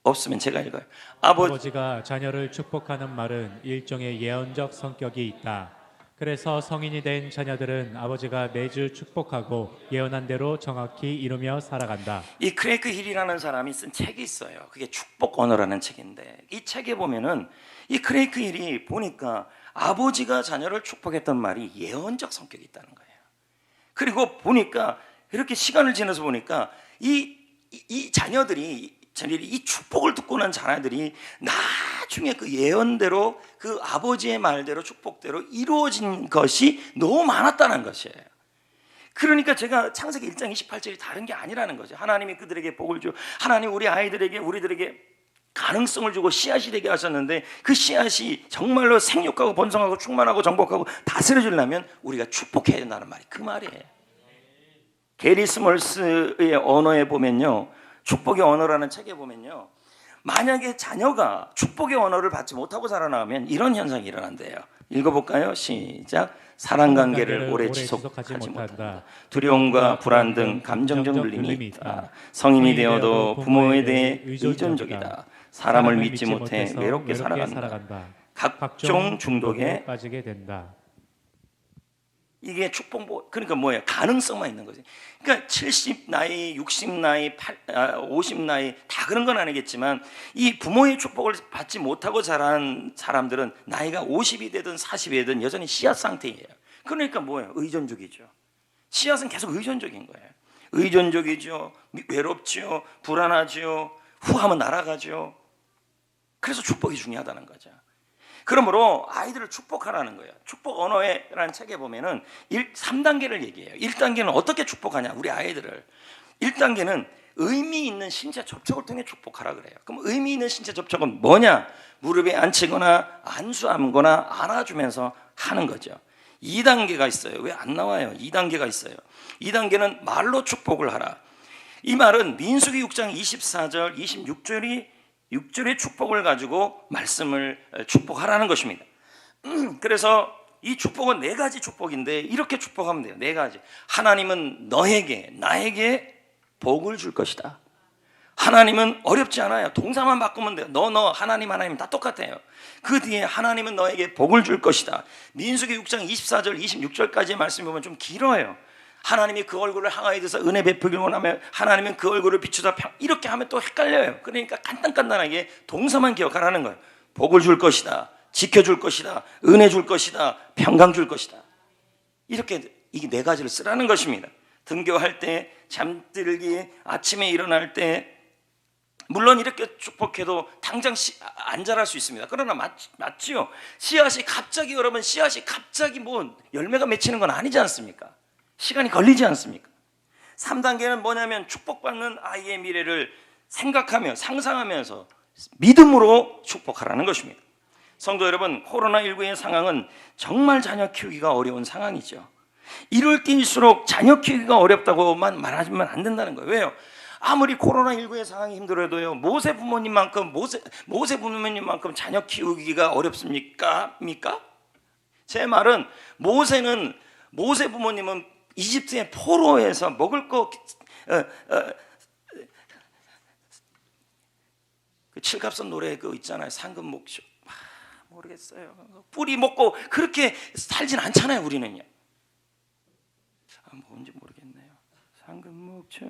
없으면 제가 읽어요. 아버지가 자녀를 축복하는 말은 일종의 예언적 성격이 있다. 그래서 성인이 된 자녀들은 아버지가 매주 축복하고 예언한 대로 정확히 이루며 살아간다. 이 크레이크 힐이라는 사람이 쓴 책이 있어요. 그게 축복 언어라는 책인데, 이 책에 보면은 이 크레이크 힐이 보니까 아버지가 자녀를 축복했던 말이 예언적 성격이 있다는 거예요. 그리고 보니까 이렇게 시간을 지나서 보니까 이 자녀들이 이 축복을 듣고 난 자녀들이 나중에 그 예언대로 그 아버지의 말대로 축복대로 이루어진 것이 너무 많았다는 것이에요. 그러니까 제가 창세기 1장 28절이 다른 게 아니라는 거죠. 하나님이 그들에게 복을 주, 하나님 우리 아이들에게 우리들에게 가능성을 주고 씨앗이 되게 하셨는데, 그 씨앗이 정말로 생육하고 번성하고 충만하고 정복하고 다스려주려면 우리가 축복해야 된다는 말이 그 말이에요. 게리 스몰스의 언어에 보면요, 축복의 언어라는 책에 보면요, 만약에 자녀가 축복의 언어를 받지 못하고 자라나면 이런 현상이 일어난대요. 읽어볼까요? 시작. 사랑관계를 오래 지속하지 못한다. 두려움과 불안 등 감정적 눌림이 있다. 성인이 되어도 부모에 대해 의존적이다. 사람을 믿지 못해 외롭게 살아간다. 각종 중독에 빠지게 된다. 이게 축복, 그러니까 뭐예요? 가능성만 있는 거지. 그러니까 70 나이, 60 나이, 50 나이 다 그런 건 아니겠지만, 이 부모의 축복을 받지 못하고 자란 사람들은 나이가 50이 되든 40이 되든 여전히 씨앗 상태예요. 그러니까 뭐예요? 의존적이죠. 씨앗은 계속 의존적인 거예요. 의존적이죠. 외롭죠. 불안하죠. 후하면 날아가죠. 그래서 축복이 중요하다는 거죠. 그러므로 아이들을 축복하라는 거예요. 축복 언어라는 책에 보면은 3단계를 얘기해요. 1단계는 어떻게 축복하냐, 우리 아이들을. 1단계는 의미 있는 신체 접촉을 통해 축복하라 그래요. 그럼 의미 있는 신체 접촉은 뭐냐? 무릎에 앉히거나 안수하거나 안아주면서 하는 거죠. 2단계가 있어요. 왜 안 나와요? 2단계가 있어요. 2단계는 말로 축복을 하라. 이 말은 민수기 6장 24절 26절의 축복을 가지고 말씀을 축복하라는 것입니다. 그래서 이 축복은 4가지 축복인데 이렇게 축복하면 돼요. 4가지. 하나님은 나에게 복을 줄 것이다. 하나님은 어렵지 않아요. 동사만 바꾸면 돼요. 하나님 다 똑같아요. 그 뒤에 하나님은 너에게 복을 줄 것이다. 민수기 6장 24절 26절까지의 말씀이 보면 좀 길어요. 하나님이 그 얼굴을 향하여 드서 은혜 베푸길 원하며 하나님은 그 얼굴을 비추다 이렇게 하면 또 헷갈려요. 그러니까 간단하게 동사만 기억하라는 거예요. 복을 줄 것이다, 지켜줄 것이다, 은혜 줄 것이다, 평강 줄 것이다. 이렇게 이게 4가지를 쓰라는 것입니다. 등교할 때, 잠들기, 아침에 일어날 때, 물론 이렇게 축복해도 당장 안 자랄 수 있습니다. 그러나 맞지요. 씨앗이 갑자기 열매가 맺히는 건 아니지 않습니까? 시간이 걸리지 않습니까? 3단계는 뭐냐면 축복받는 아이의 미래를 생각하며 상상하면서 믿음으로 축복하라는 것입니다. 성도 여러분, 코로나19의 상황은 정말 자녀 키우기가 어려운 상황이죠. 이럴 때일수록 자녀 키우기가 어렵다고만 말하면 안 된다는 거예요. 왜요? 아무리 코로나19의 상황이 힘들어도요, 모세 부모님만큼 자녀 키우기가 어렵습니까? 제 말은 모세 부모님은 이집트의 포로에서 먹을 거 그 칠갑선 노래 그 있잖아요. 상급목초 모르겠어요. 뿌리 먹고 그렇게 살진 않잖아요. 우리는요. 뭔지 모르겠네요. 상급목초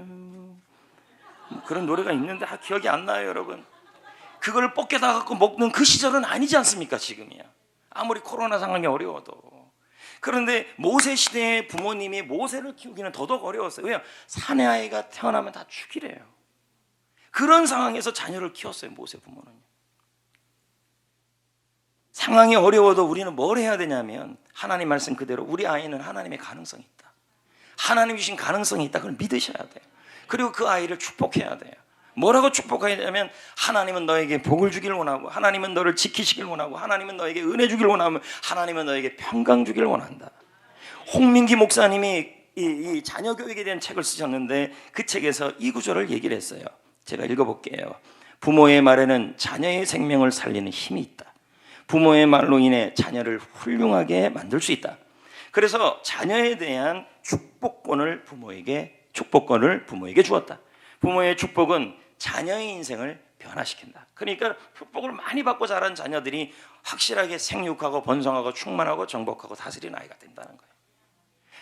그런 노래가 있는데 기억이 안 나요, 여러분. 그걸 볶여다 갖고 먹는 그 시절은 아니지 않습니까? 지금이야. 아무리 코로나 상황이 어려워도. 그런데 모세 시대의 부모님이 모세를 키우기는 더더욱 어려웠어요. 왜요? 사내 아이가 태어나면 다 죽이래요. 그런 상황에서 자녀를 키웠어요, 모세 부모는. 상황이 어려워도 우리는 뭘 해야 되냐면 하나님 말씀 그대로 우리 아이는 하나님의 가능성이 있다. 하나님 주신 가능성이 있다. 그걸 믿으셔야 돼요. 그리고 그 아이를 축복해야 돼요. 뭐라고 축복해야 되냐면 하나님은 너에게 복을 주길 원하고, 하나님은 너를 지키시길 원하고, 하나님은 너에게 은혜 주길 원하고, 하나님은 너에게 평강 주길 원한다. 홍민기 목사님이 이 자녀 교육에 대한 책을 쓰셨는데 그 책에서 이 구절을 얘기를 했어요. 제가 읽어볼게요. 부모의 말에는 자녀의 생명을 살리는 힘이 있다. 부모의 말로 인해 자녀를 훌륭하게 만들 수 있다. 그래서 자녀에 대한 축복권을 부모에게 주었다. 부모의 축복은 자녀의 인생을 변화시킨다. 그러니까 축복을 많이 받고 자란 자녀들이 확실하게 생육하고 번성하고 충만하고 정복하고 다스리는 아이가 된다는 거예요.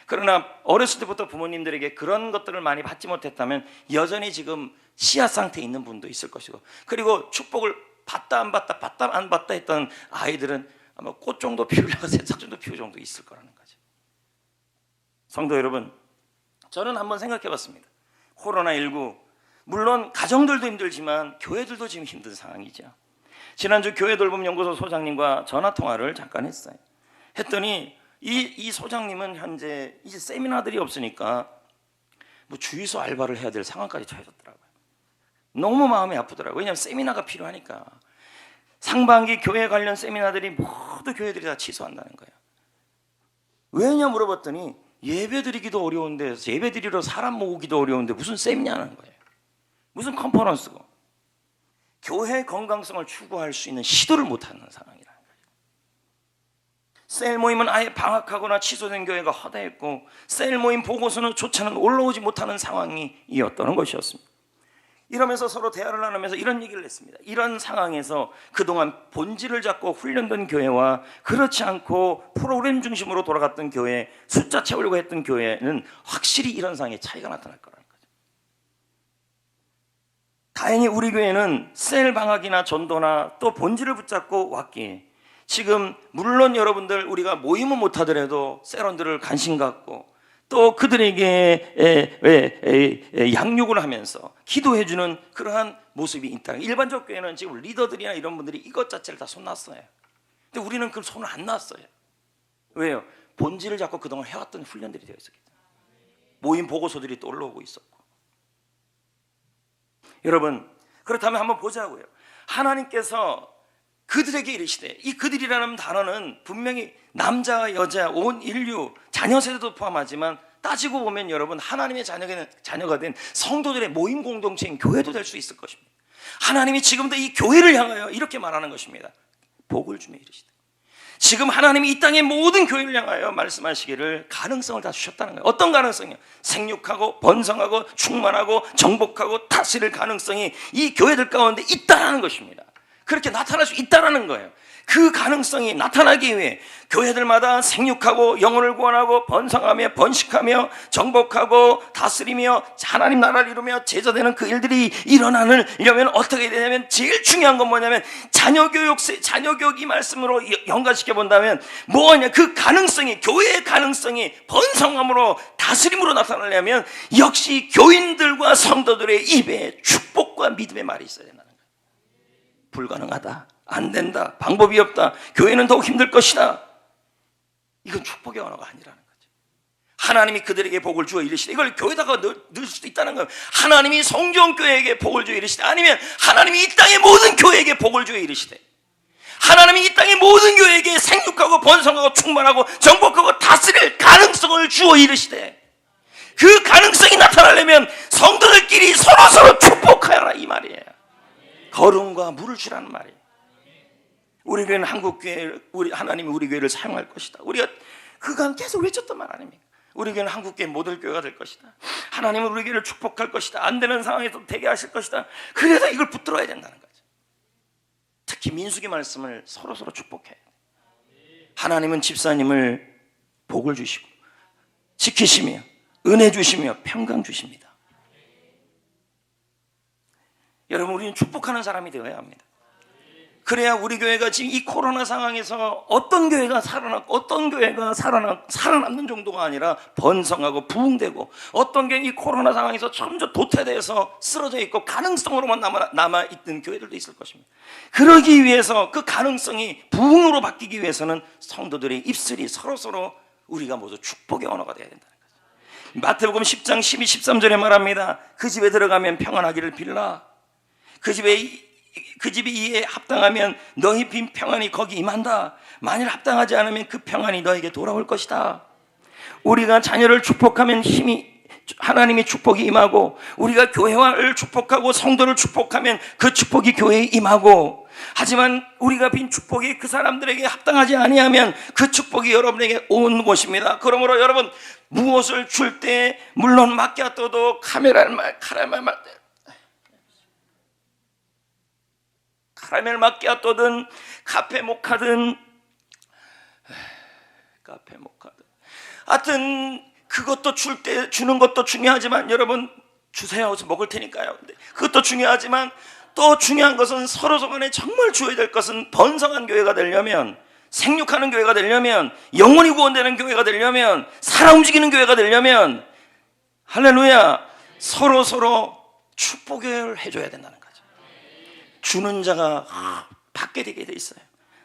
그러나 어렸을 때부터 부모님들에게 그런 것들을 많이 받지 못했다면 여전히 지금 씨앗 상태에 있는 분도 있을 것이고, 그리고 축복을 받다 안 받다 받다 안 받다 했던 아이들은 아마 꽃 정도 피우려고 새싹 정도 피울 정도 있을 거라는 거죠. 성도 여러분, 저는 한번 생각해 봤습니다. 코로나19 물론 가정들도 힘들지만 교회들도 지금 힘든 상황이죠. 지난주 교회 돌봄 연구소 소장님과 전화 통화를 잠깐 했어요. 했더니 이 소장님은 현재 이제 세미나들이 없으니까 뭐 주유소 알바를 해야 될 상황까지 처해졌더라고요. 너무 마음이 아프더라고요. 왜냐하면 세미나가 필요하니까. 상반기 교회 관련 세미나들이 모두 교회들이 다 취소한다는 거예요. 왜냐 물어봤더니 예배드리기도 어려운데, 예배드리러 사람 모으기도 어려운데 무슨 세미나라는 거예요. 무슨 컨퍼런스고. 교회 건강성을 추구할 수 있는 시도를 못하는 상황이라는 거예요. 셀 모임은 아예 방학하거나 취소된 교회가 허다했고, 셀 모임 보고서는 조차는 올라오지 못하는 상황이었던 것이었습니다. 이러면서 서로 대화를 나누면서 이런 얘기를 했습니다. 이런 상황에서 그동안 본질을 잡고 훈련된 교회와 그렇지 않고 프로그램 중심으로 돌아갔던 교회, 숫자 채우려고 했던 교회는 확실히 이런 상황에 차이가 나타날 거라는 거죠. 다행히 우리 교회는 셀 방학이나 전도나 또 본질을 붙잡고 왔기에 지금 물론 여러분들 우리가 모임은 못하더라도 셀원들을 관심 갖고 또 그들에게 양육을 하면서 기도해주는 그러한 모습이 있다. 일반적 교회는 지금 리더들이나 이런 분들이 이것 자체를 다 손 놨어요. 근데 우리는 그 손을 안 놨어요. 왜요? 본질을 잡고 그동안 해왔던 훈련들이 되어 있었기 때문에. 모임 보고서들이 또 올라오고 있었고. 여러분, 그렇다면 한번 보자고요. 하나님께서 그들에게 이르시되, 이 그들이라는 단어는 분명히 남자와 여자, 온 인류, 자녀 세대도 포함하지만 따지고 보면 여러분 하나님의 자녀가 된 성도들의 모임 공동체인 교회도 될 수 있을 것입니다. 하나님이 지금도 이 교회를 향하여 이렇게 말하는 것입니다. 복을 주며 이르시되, 지금 하나님이 이 땅의 모든 교회를 향하여 말씀하시기를 가능성을 다 주셨다는 거예요. 어떤 가능성이요? 생육하고 번성하고 충만하고 정복하고 다스릴 가능성이 이 교회들 가운데 있다는 것입니다. 그렇게 나타날 수 있다는 거예요. 그 가능성이 나타나기 위해 교회들마다 생육하고 영혼을 구원하고 번성하며 번식하며 정복하고 다스리며 하나님 나라를 이루며 제자되는 그 일들이 일어나려면 어떻게 되냐면 제일 중요한 건 뭐냐면 자녀교육 이 말씀으로 연관시켜 본다면 뭐냐, 그 가능성이, 교회의 가능성이 번성함으로 다스림으로 나타나려면 역시 교인들과 성도들의 입에 축복과 믿음의 말이 있어야 된다는 거예요. 불가능하다, 안 된다, 방법이 없다, 교회는 더욱 힘들 것이다, 이건 축복의 언어가 아니라는 거죠. 하나님이 그들에게 복을 주어 이르시되, 이걸 교회다가 넣을 수도 있다는 거예요. 하나님이 성전교회에게 복을 주어 이르시되, 아니면 하나님이 이 땅의 모든 교회에게 복을 주어 이르시되, 하나님이 이 땅의 모든 교회에게 생육하고 번성하고 충만하고 정복하고 다스릴 가능성을 주어 이르시되, 그 가능성이 나타나려면 성도들끼리 서로서로 축복하여라, 이 말이에요. 거름과 물을 주라는 말이에요. 우리 교회는 한국교회, 하나님이 우리 교회를 사용할 것이다. 우리가 그간 계속 외쳤던 말 아닙니까? 우리 교회는 한국교회 모델 교회가 될 것이다. 하나님은 우리 교회를 축복할 것이다. 안 되는 상황에서 되게 하실 것이다. 그래서 이걸 붙들어야 된다는 거죠. 특히 민수기 말씀을 서로서로 축복해야 돼요. 하나님은 집사님을 복을 주시고 지키시며 은혜 주시며 평강 주십니다. 여러분, 우리는 축복하는 사람이 되어야 합니다. 그래야 우리 교회가 지금 이 코로나 상황에서 어떤 교회가 살아남고 어떤 교회가 살아남는 정도가 아니라 번성하고 부흥되고, 어떤 교회는 이 코로나 상황에서 점점 도태돼서 쓰러져 있고 가능성으로만 남아있던 교회들도 있을 것입니다. 그러기 위해서 그 가능성이 부흥으로 바뀌기 위해서는 성도들의 입술이 서로서로 우리가 모두 축복의 언어가 되어야 된다는 거죠. 마태복음 10장 12, 13절에 말합니다. 그 집에 들어가면 평안하기를 빌라. 그 집이 이에 합당하면 너희 빈 평안이 거기 임한다. 만일 합당하지 않으면 그 평안이 너에게 돌아올 것이다. 우리가 자녀를 축복하면 하나님의 축복이 임하고, 우리가 교회를 축복하고 성도를 축복하면 그 축복이 교회에 임하고, 하지만 우리가 빈 축복이 그 사람들에게 합당하지 아니하면 그 축복이 여러분에게 온 것입니다. 그러므로 여러분, 무엇을 줄 때 물론 마키아토도 카라멜 카라멜 마키아토든 카페 모카든 하여튼 그것도 주는 것도 중요하지만 여러분 주세요. 먹을 테니까요. 근데 그것도 중요하지만 또 중요한 것은 서로 간에 정말 주어야 될 것은 번성한 교회가 되려면, 생육하는 교회가 되려면, 영혼이 구원되는 교회가 되려면, 살아 움직이는 교회가 되려면, 할렐루야, 서로 축복을 해줘야 된다는 거죠. 주는 자가 받게 되게 돼 있어요.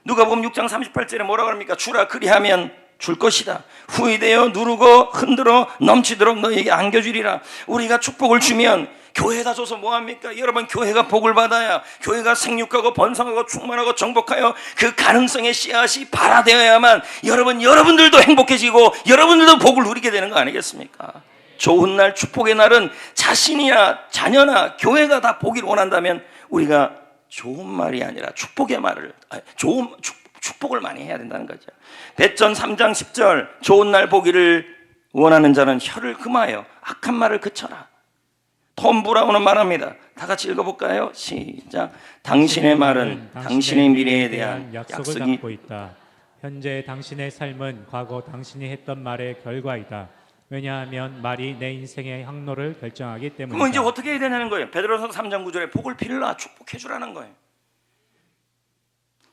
누가복음 6장 38절에 뭐라고 합니까? 주라 그리하면 줄 것이다. 후이되어 누르고 흔들어 넘치도록 너에게 안겨주리라. 우리가 축복을 주면 교회에다 줘서 뭐합니까? 여러분, 교회가 복을 받아야, 교회가 생육하고 번성하고 충만하고 정복하여 그 가능성의 씨앗이 발화되어야만 여러분들도 행복해지고 여러분들도 복을 누리게 되는 거 아니겠습니까? 좋은 날, 축복의 날은 자신이나 자녀나 교회가 다 보기를 원한다면 우리가 좋은 말이 아니라 축복의 말을, 축복을 많이 해야 된다는 거죠. 배전 3장 10절, 좋은 날 보기를 원하는 자는 혀를 금하여 악한 말을 그쳐라. 톰 브라운은 말합니다. 다 같이 읽어볼까요? 시작. 당신의 말은 당신의 미래에 대한 약속을 약속이 담고 있다. 현재 당신의 삶은 과거 당신이 했던 말의 결과이다. 왜냐하면 말이 내 인생의 항로를 결정하기 때문이다. 그럼 이제 어떻게 해야 되냐는 거예요. 베드로서 3장 9절에 복을 빌라, 축복해 주라는 거예요.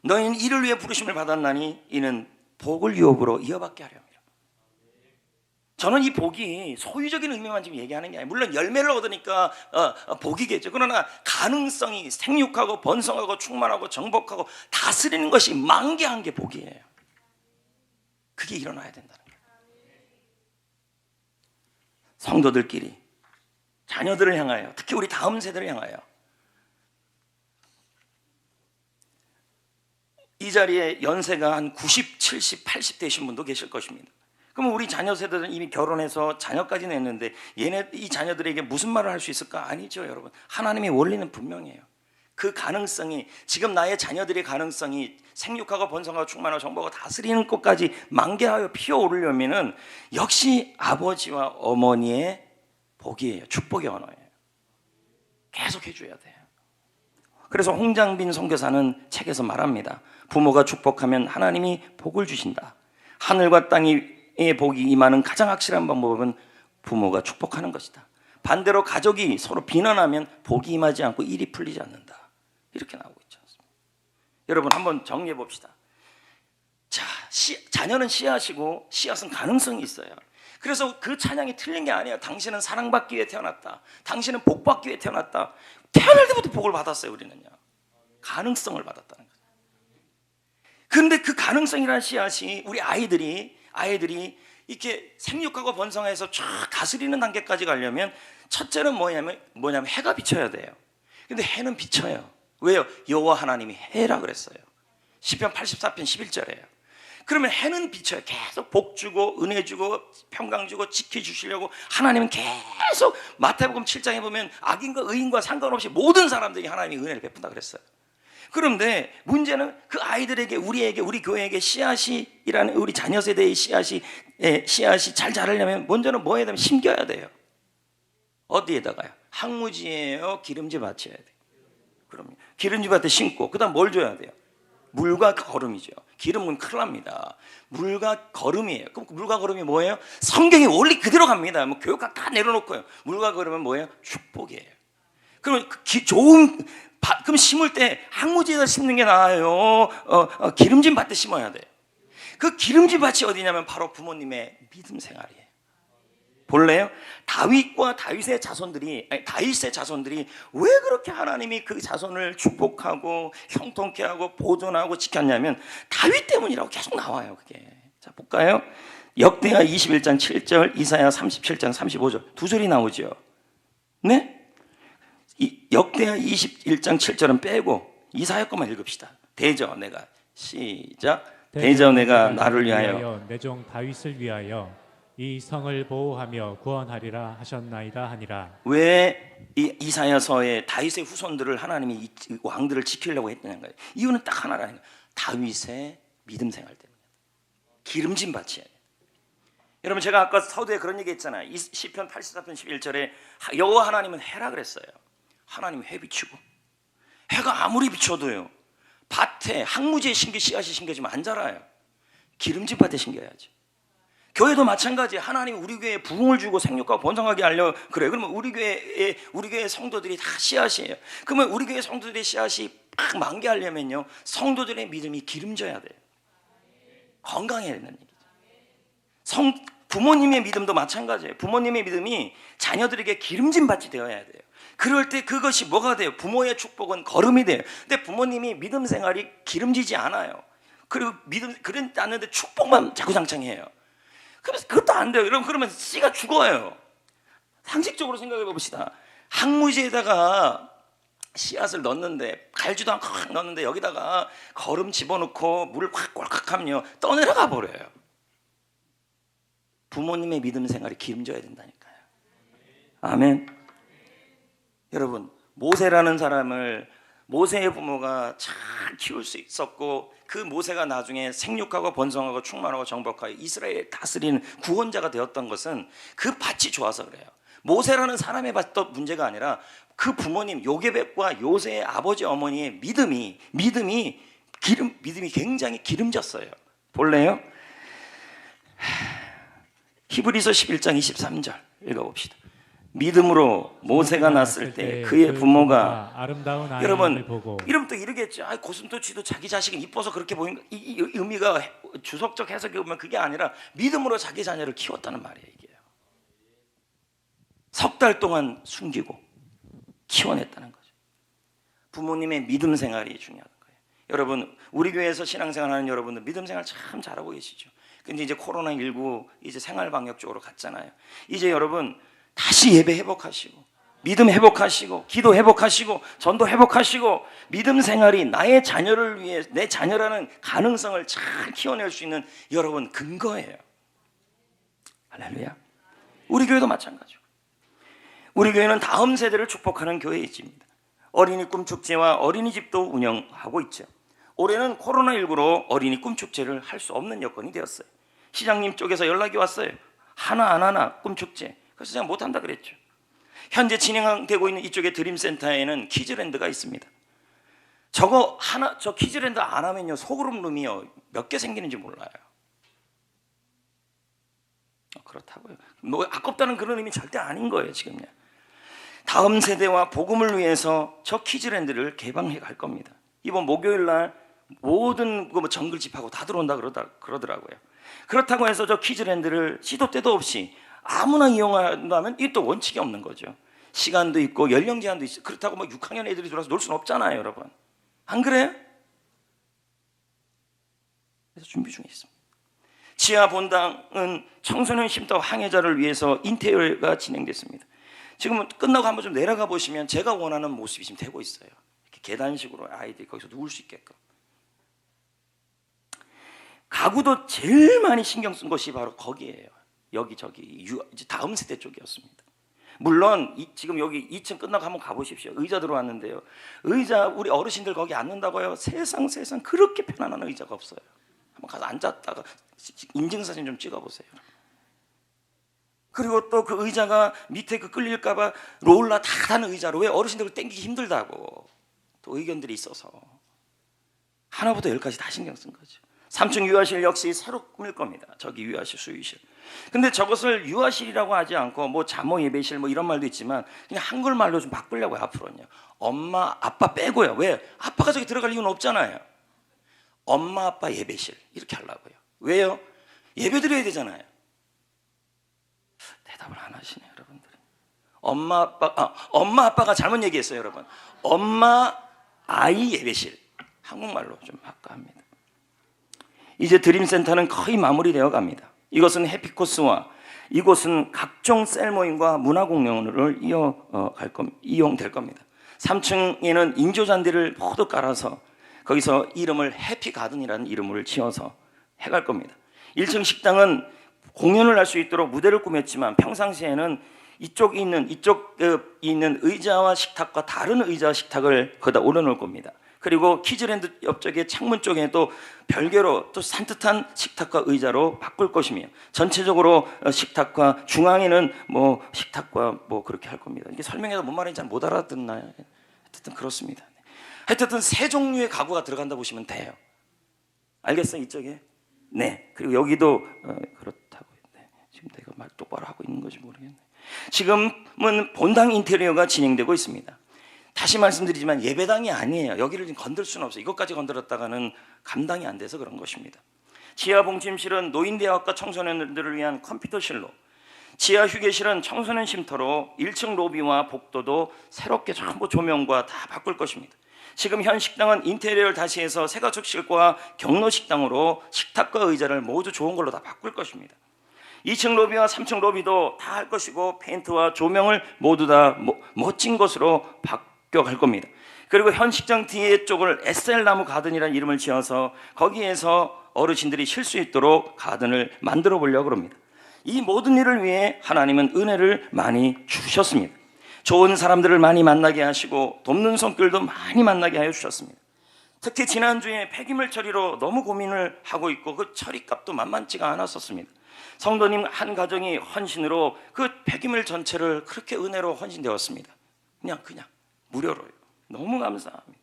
너희는 이를 위해 부르심을 받았나니 이는 복을 유업으로 이어받게 하려 함이라. 저는 이 복이 소유적인 의미만 지금 얘기하는 게 아니에요. 물론 열매를 얻으니까 복이겠죠. 그러나 가능성이 생육하고 번성하고 충만하고 정복하고 다스리는 것이 만개한 게 복이에요. 그게 일어나야 된다는 거예요. 성도들끼리, 자녀들을 향하여, 특히 우리 다음 세대를 향하여, 이 자리에 연세가 한 90, 70, 80 되신 분도 계실 것입니다. 그러면 우리 자녀 세대들은 이미 결혼해서 자녀까지 냈는데 이 자녀들에게 무슨 말을 할 수 있을까? 아니죠, 여러분. 하나님의 원리는 분명해요. 그 가능성이, 지금 나의 자녀들의 가능성이 생육하고 번성하고 충만하고 정복하고 다스리는 것까지 만개하여 피어오르려면은 역시 아버지와 어머니의 복이에요. 축복의 언어예요. 계속 해줘야 돼요. 그래서 홍장빈 선교사는 책에서 말합니다. 부모가 축복하면 하나님이 복을 주신다. 하늘과 땅의 복이 임하는 가장 확실한 방법은 부모가 축복하는 것이다. 반대로 가족이 서로 비난하면 복이 임하지 않고 일이 풀리지 않는다. 이렇게 나오고 있지 않습니까? 여러분, 한번 정리해 봅시다. 자, 자녀는 씨앗이고 씨앗은 가능성이 있어요. 그래서 그 찬양이 틀린 게 아니에요. 당신은 사랑받기 위해 태어났다. 당신은 복받기 위해 태어났다. 태어날 때부터 복을 받았어요. 우리는요. 가능성을 받았다는 거죠. 그런데 그 가능성이라는 씨앗이 우리 아이들이 이렇게 생육하고 번성해서 쫙 다스리는 단계까지 가려면 첫째는 뭐냐면 해가 비쳐야 돼요. 근데 해는 비쳐요. 왜요? 여호와 하나님이 해라 그랬어요. 시편 84편 11절에요. 그러면 해는 비쳐요. 계속 복 주고 은혜 주고 평강 주고 지켜주시려고 하나님은 계속 마태복음 7장에 보면 악인과 의인과 상관없이 모든 사람들이 하나님이 은혜를 베푼다 그랬어요. 그런데 문제는 그 아이들에게, 우리에게, 우리 교회에게 씨앗이라는 우리 자녀 세대의 씨앗이 잘 자라려면 먼저는 뭐 해야 되면 심겨야 돼요. 어디에다가요? 항무지에요? 기름지 밭이어야 돼요. 그럼요. 기름지 밭에 심고 그다음 뭘 줘야 돼요? 물과 거름이죠. 기름은 큰일 납니다. 물과 거름이에요. 그럼 물과 거름이 뭐예요? 성경의 원리 그대로 갑니다. 뭐 교육학 다 내려놓고요. 물과 거름은 뭐예요? 축복이에요. 그러면 그럼 심을 때 항무지에다 심는 게 나아요? 기름진 밭에 심어야 돼요. 그 기름진 밭이 어디냐면 바로 부모님의 믿음 생활이에요. 볼래요? 다윗의 자손들이 왜 그렇게 하나님이 그 자손을 축복하고 형통케 하고 보존하고 지켰냐면 다윗 때문이라고 계속 나와요. 그게. 자, 볼까요? 역대하 21장 7절, 이사야 37장 35절 두 절이 나오죠. 네? 역대하 21장 7절은 빼고 이사야 것만 읽읍시다. 대저 내가 시작. 대저 내가 나를 위하여 내 종 다윗을 위하여 이 성을 보호하며 구원하리라 하셨나이다 하니라. 왜 이사야서에 다윗의 후손들을 하나님이 왕들을 지키려고 했느냐는 거예요. 이유는 딱 하나라는 거예요. 다윗의 믿음 생활 때문이에요. 기름진 밭이에요. 여러분, 제가 아까 서두에 그런 얘기 했잖아요. 시편 84편 11절에 여호와 하나님은 해라 그랬어요. 하나님은 해 비추고 해가 아무리 비춰도요, 밭에 항무지에 씨앗이 심겨지면 안 자라요. 기름진 밭에 심겨야지. 교회도 마찬가지예요. 하나님이 우리 교회에 부흥을 주고 생육과 번성하게 하려 그래. 그러면 우리 교회 성도들이 다 씨앗이에요. 그러면 우리 교회 성도들의 씨앗이 막 만개하려면요, 성도들의 믿음이 기름져야 돼요. 건강해야 된다는 얘기죠. 부모님의 믿음도 마찬가지예요. 부모님의 믿음이 자녀들에게 기름진 밭이 되어야 돼요. 그럴 때 그것이 뭐가 돼요? 부모의 축복은 거름이 돼요. 근데 부모님이 믿음 생활이 기름지지 않아요. 그리고 그러지 않는데 축복만 자꾸 장창해요. 그러면 그것도 안 돼요. 여러분, 그러면 씨가 죽어요. 상식적으로 생각해 봅시다. 항무지에다가 씨앗을 넣는데, 갈지도 않고 확 넣는데 여기다가 거름 집어넣고 물을 확 꼴깍 하면요, 떠내려가 버려요. 부모님의 믿음 생활이 기름져야 된다니까요. 아멘. 여러분, 모세라는 사람을 모세의 부모가 잘 키울 수 있었고, 그 모세가 나중에 생육하고 번성하고 충만하고 정복하여 이스라엘 다스리는 구원자가 되었던 것은 그 밭이 좋아서 그래요. 모세라는 사람의 밭도 문제가 아니라 그 부모님 요게벳과 요새의 아버지 어머니의 믿음이 굉장히 기름졌어요. 볼래요? 히브리서 11장 23절 읽어봅시다. 믿음으로 모세가 났을 때 그의 부모가 아름다운 아이를 여러분, 보고, 이러면 또 이러겠죠. 고슴도치도 자기 자식이 이뻐서 그렇게 보인 거. 이 의미가 주석적 해석에 보면 그게 아니라 믿음으로 자기 자녀를 키웠다는 말이에요. 이게요. 석 달 동안 숨기고 키워냈다는 거죠. 부모님의 믿음 생활이 중요한 거예요. 여러분, 우리 교회에서 신앙생활하는 여러분들 믿음 생활 참 잘하고 계시죠. 근데 이제 코로나19 이제 생활 방역 쪽으로 갔잖아요. 이제 여러분 다시 예배 회복하시고, 믿음 회복하시고, 기도 회복하시고, 전도 회복하시고, 믿음 생활이 나의 자녀를 위해, 내 자녀라는 가능성을 잘 키워낼 수 있는 여러분 근거예요. 할렐루야. 우리 교회도 마찬가지고, 우리 교회는 다음 세대를 축복하는 교회이지입니다. 어린이 꿈축제와 어린이집도 운영하고 있죠. 올해는 코로나19로 어린이 꿈축제를 할 수 없는 여건이 되었어요. 시장님 쪽에서 연락이 왔어요. 하나 안 하나 꿈축제. 그래서 제가 못한다 그랬죠. 현재 진행되고 있는 이쪽에 드림센터에는 키즈랜드가 있습니다. 저 키즈랜드 안 하면요, 소그룹 룸이요 몇 개 생기는지 몰라요. 그렇다고요. 뭐 아깝다는 그런 의미 절대 아닌 거예요. 지금요. 다음 세대와 복음을 위해서 저 키즈랜드를 개방해 갈 겁니다. 이번 목요일 날 모든 정글집하고 다 들어온다 그러더라고요. 그렇다고 해서 저 키즈랜드를 시도 때도 없이 아무나 이용한다면 이게 또 원칙이 없는 거죠. 시간도 있고 연령 제한도 있어요. 그렇다고 6학년 애들이 들어와서 놀 수는 없잖아요, 여러분. 안 그래요? 그래서 준비 중에 있습니다. 지하 본당은 청소년 쉼터 항해자를 위해서 인테리어가 진행됐습니다. 지금은 끝나고 한번 좀 내려가 보시면 제가 원하는 모습이 지금 되고 있어요. 이렇게 계단식으로 아이들이 거기서 누울 수 있게끔. 가구도 제일 많이 신경 쓴 것이 바로 거기에요. 여기저기 이제 다음 세대 쪽이었습니다. 물론 지금 여기 2층 끝나고 한번 가보십시오. 의자 들어왔는데요. 의자 우리 어르신들 거기 앉는다고요. 세상 그렇게 편안한 의자가 없어요. 한번 가서 앉았다가 인증사진 좀 찍어보세요. 그리고 또 그 의자가 밑에 끌릴까봐 롤라 다 다는 의자로, 왜 어르신들을 땡기기 힘들다고 또 의견들이 있어서 하나부터 열까지 다 신경 쓴 거죠. 3층 유아실 역시 새로 꾸밀 겁니다. 저기 유아실, 수유실. 근데 저것을 유아실이라고 하지 않고 자모 예배실 이런 말도 있지만 그냥 한글말로 좀 바꾸려고요. 앞으로는요. 엄마, 아빠 빼고요. 왜? 아빠가 저기 들어갈 이유는 없잖아요. 엄마, 아빠 예배실 이렇게 하려고요. 왜요? 예배 드려야 되잖아요. 대답을 안 하시네요, 여러분들. 엄마, 아빠가 잘못 얘기했어요, 여러분. 엄마, 아이 예배실. 한국말로 좀 바꿔 합니다. 이제 드림센터는 거의 마무리되어 갑니다. 이것은 해피코스와 이곳은 각종 셀 모임과 문화공연을 이용될 겁니다. 3층에는 인조잔디를 모두 깔아서 거기서 이름을 해피가든이라는 이름을 지어서 해갈 겁니다. 1층 식당은 공연을 할 수 있도록 무대를 꾸몄지만 평상시에는 이쪽에 있는 의자와 식탁과 다른 의자와 식탁을 거기다 올려놓을 겁니다. 그리고 키즈랜드 옆쪽에 창문 쪽에도 별개로 또 산뜻한 식탁과 의자로 바꿀 것이며, 전체적으로 식탁과 중앙에는 식탁과 그렇게 할 겁니다. 이게 설명해서 뭔 말인지 잘 못 알아듣나요? 어쨌든 그렇습니다. 하여튼 세 종류의 가구가 들어간다 보시면 돼요. 알겠어요? 이쪽에? 네. 그리고 여기도 그렇다고. 네. 지금 내가 말 똑바로 하고 있는 건지 모르겠네. 지금은 본당 인테리어가 진행되고 있습니다. 다시 말씀드리지만 예배당이 아니에요. 여기를 지금 건들 수는 없어요. 이것까지 건드렸다가는 감당이 안 돼서 그런 것입니다. 지하 봉침실은 노인대학과 청소년들을 위한 컴퓨터실로, 지하 휴게실은 청소년 쉼터로 1층 로비와 복도도 새롭게 전부 조명과 다 바꿀 것입니다. 지금 현 식당은 인테리어를 다시 해서 새가족실과 경로식당으로 식탁과 의자를 모두 좋은 걸로 다 바꿀 것입니다. 2층 로비와 3층 로비도 다 할 것이고 페인트와 조명을 모두 다 멋진 것으로 바뀌어갈 겁니다. 그리고 현 식당 뒤에 쪽을 SL나무 가든이라는 이름을 지어서 거기에서 어르신들이 쉴 수 있도록 가든을 만들어 보려고 합니다. 이 모든 일을 위해 하나님은 은혜를 많이 주셨습니다. 좋은 사람들을 많이 만나게 하시고 돕는 손길도 많이 만나게 하여 주셨습니다. 특히 지난주에 폐기물 처리로 너무 고민을 하고 있고 그 처리값도 만만치가 않았었습니다. 성도님 한 가정이 헌신으로 그 폐기물 전체를 그렇게 은혜로 헌신되었습니다. 그냥 무료로요. 너무 감사합니다.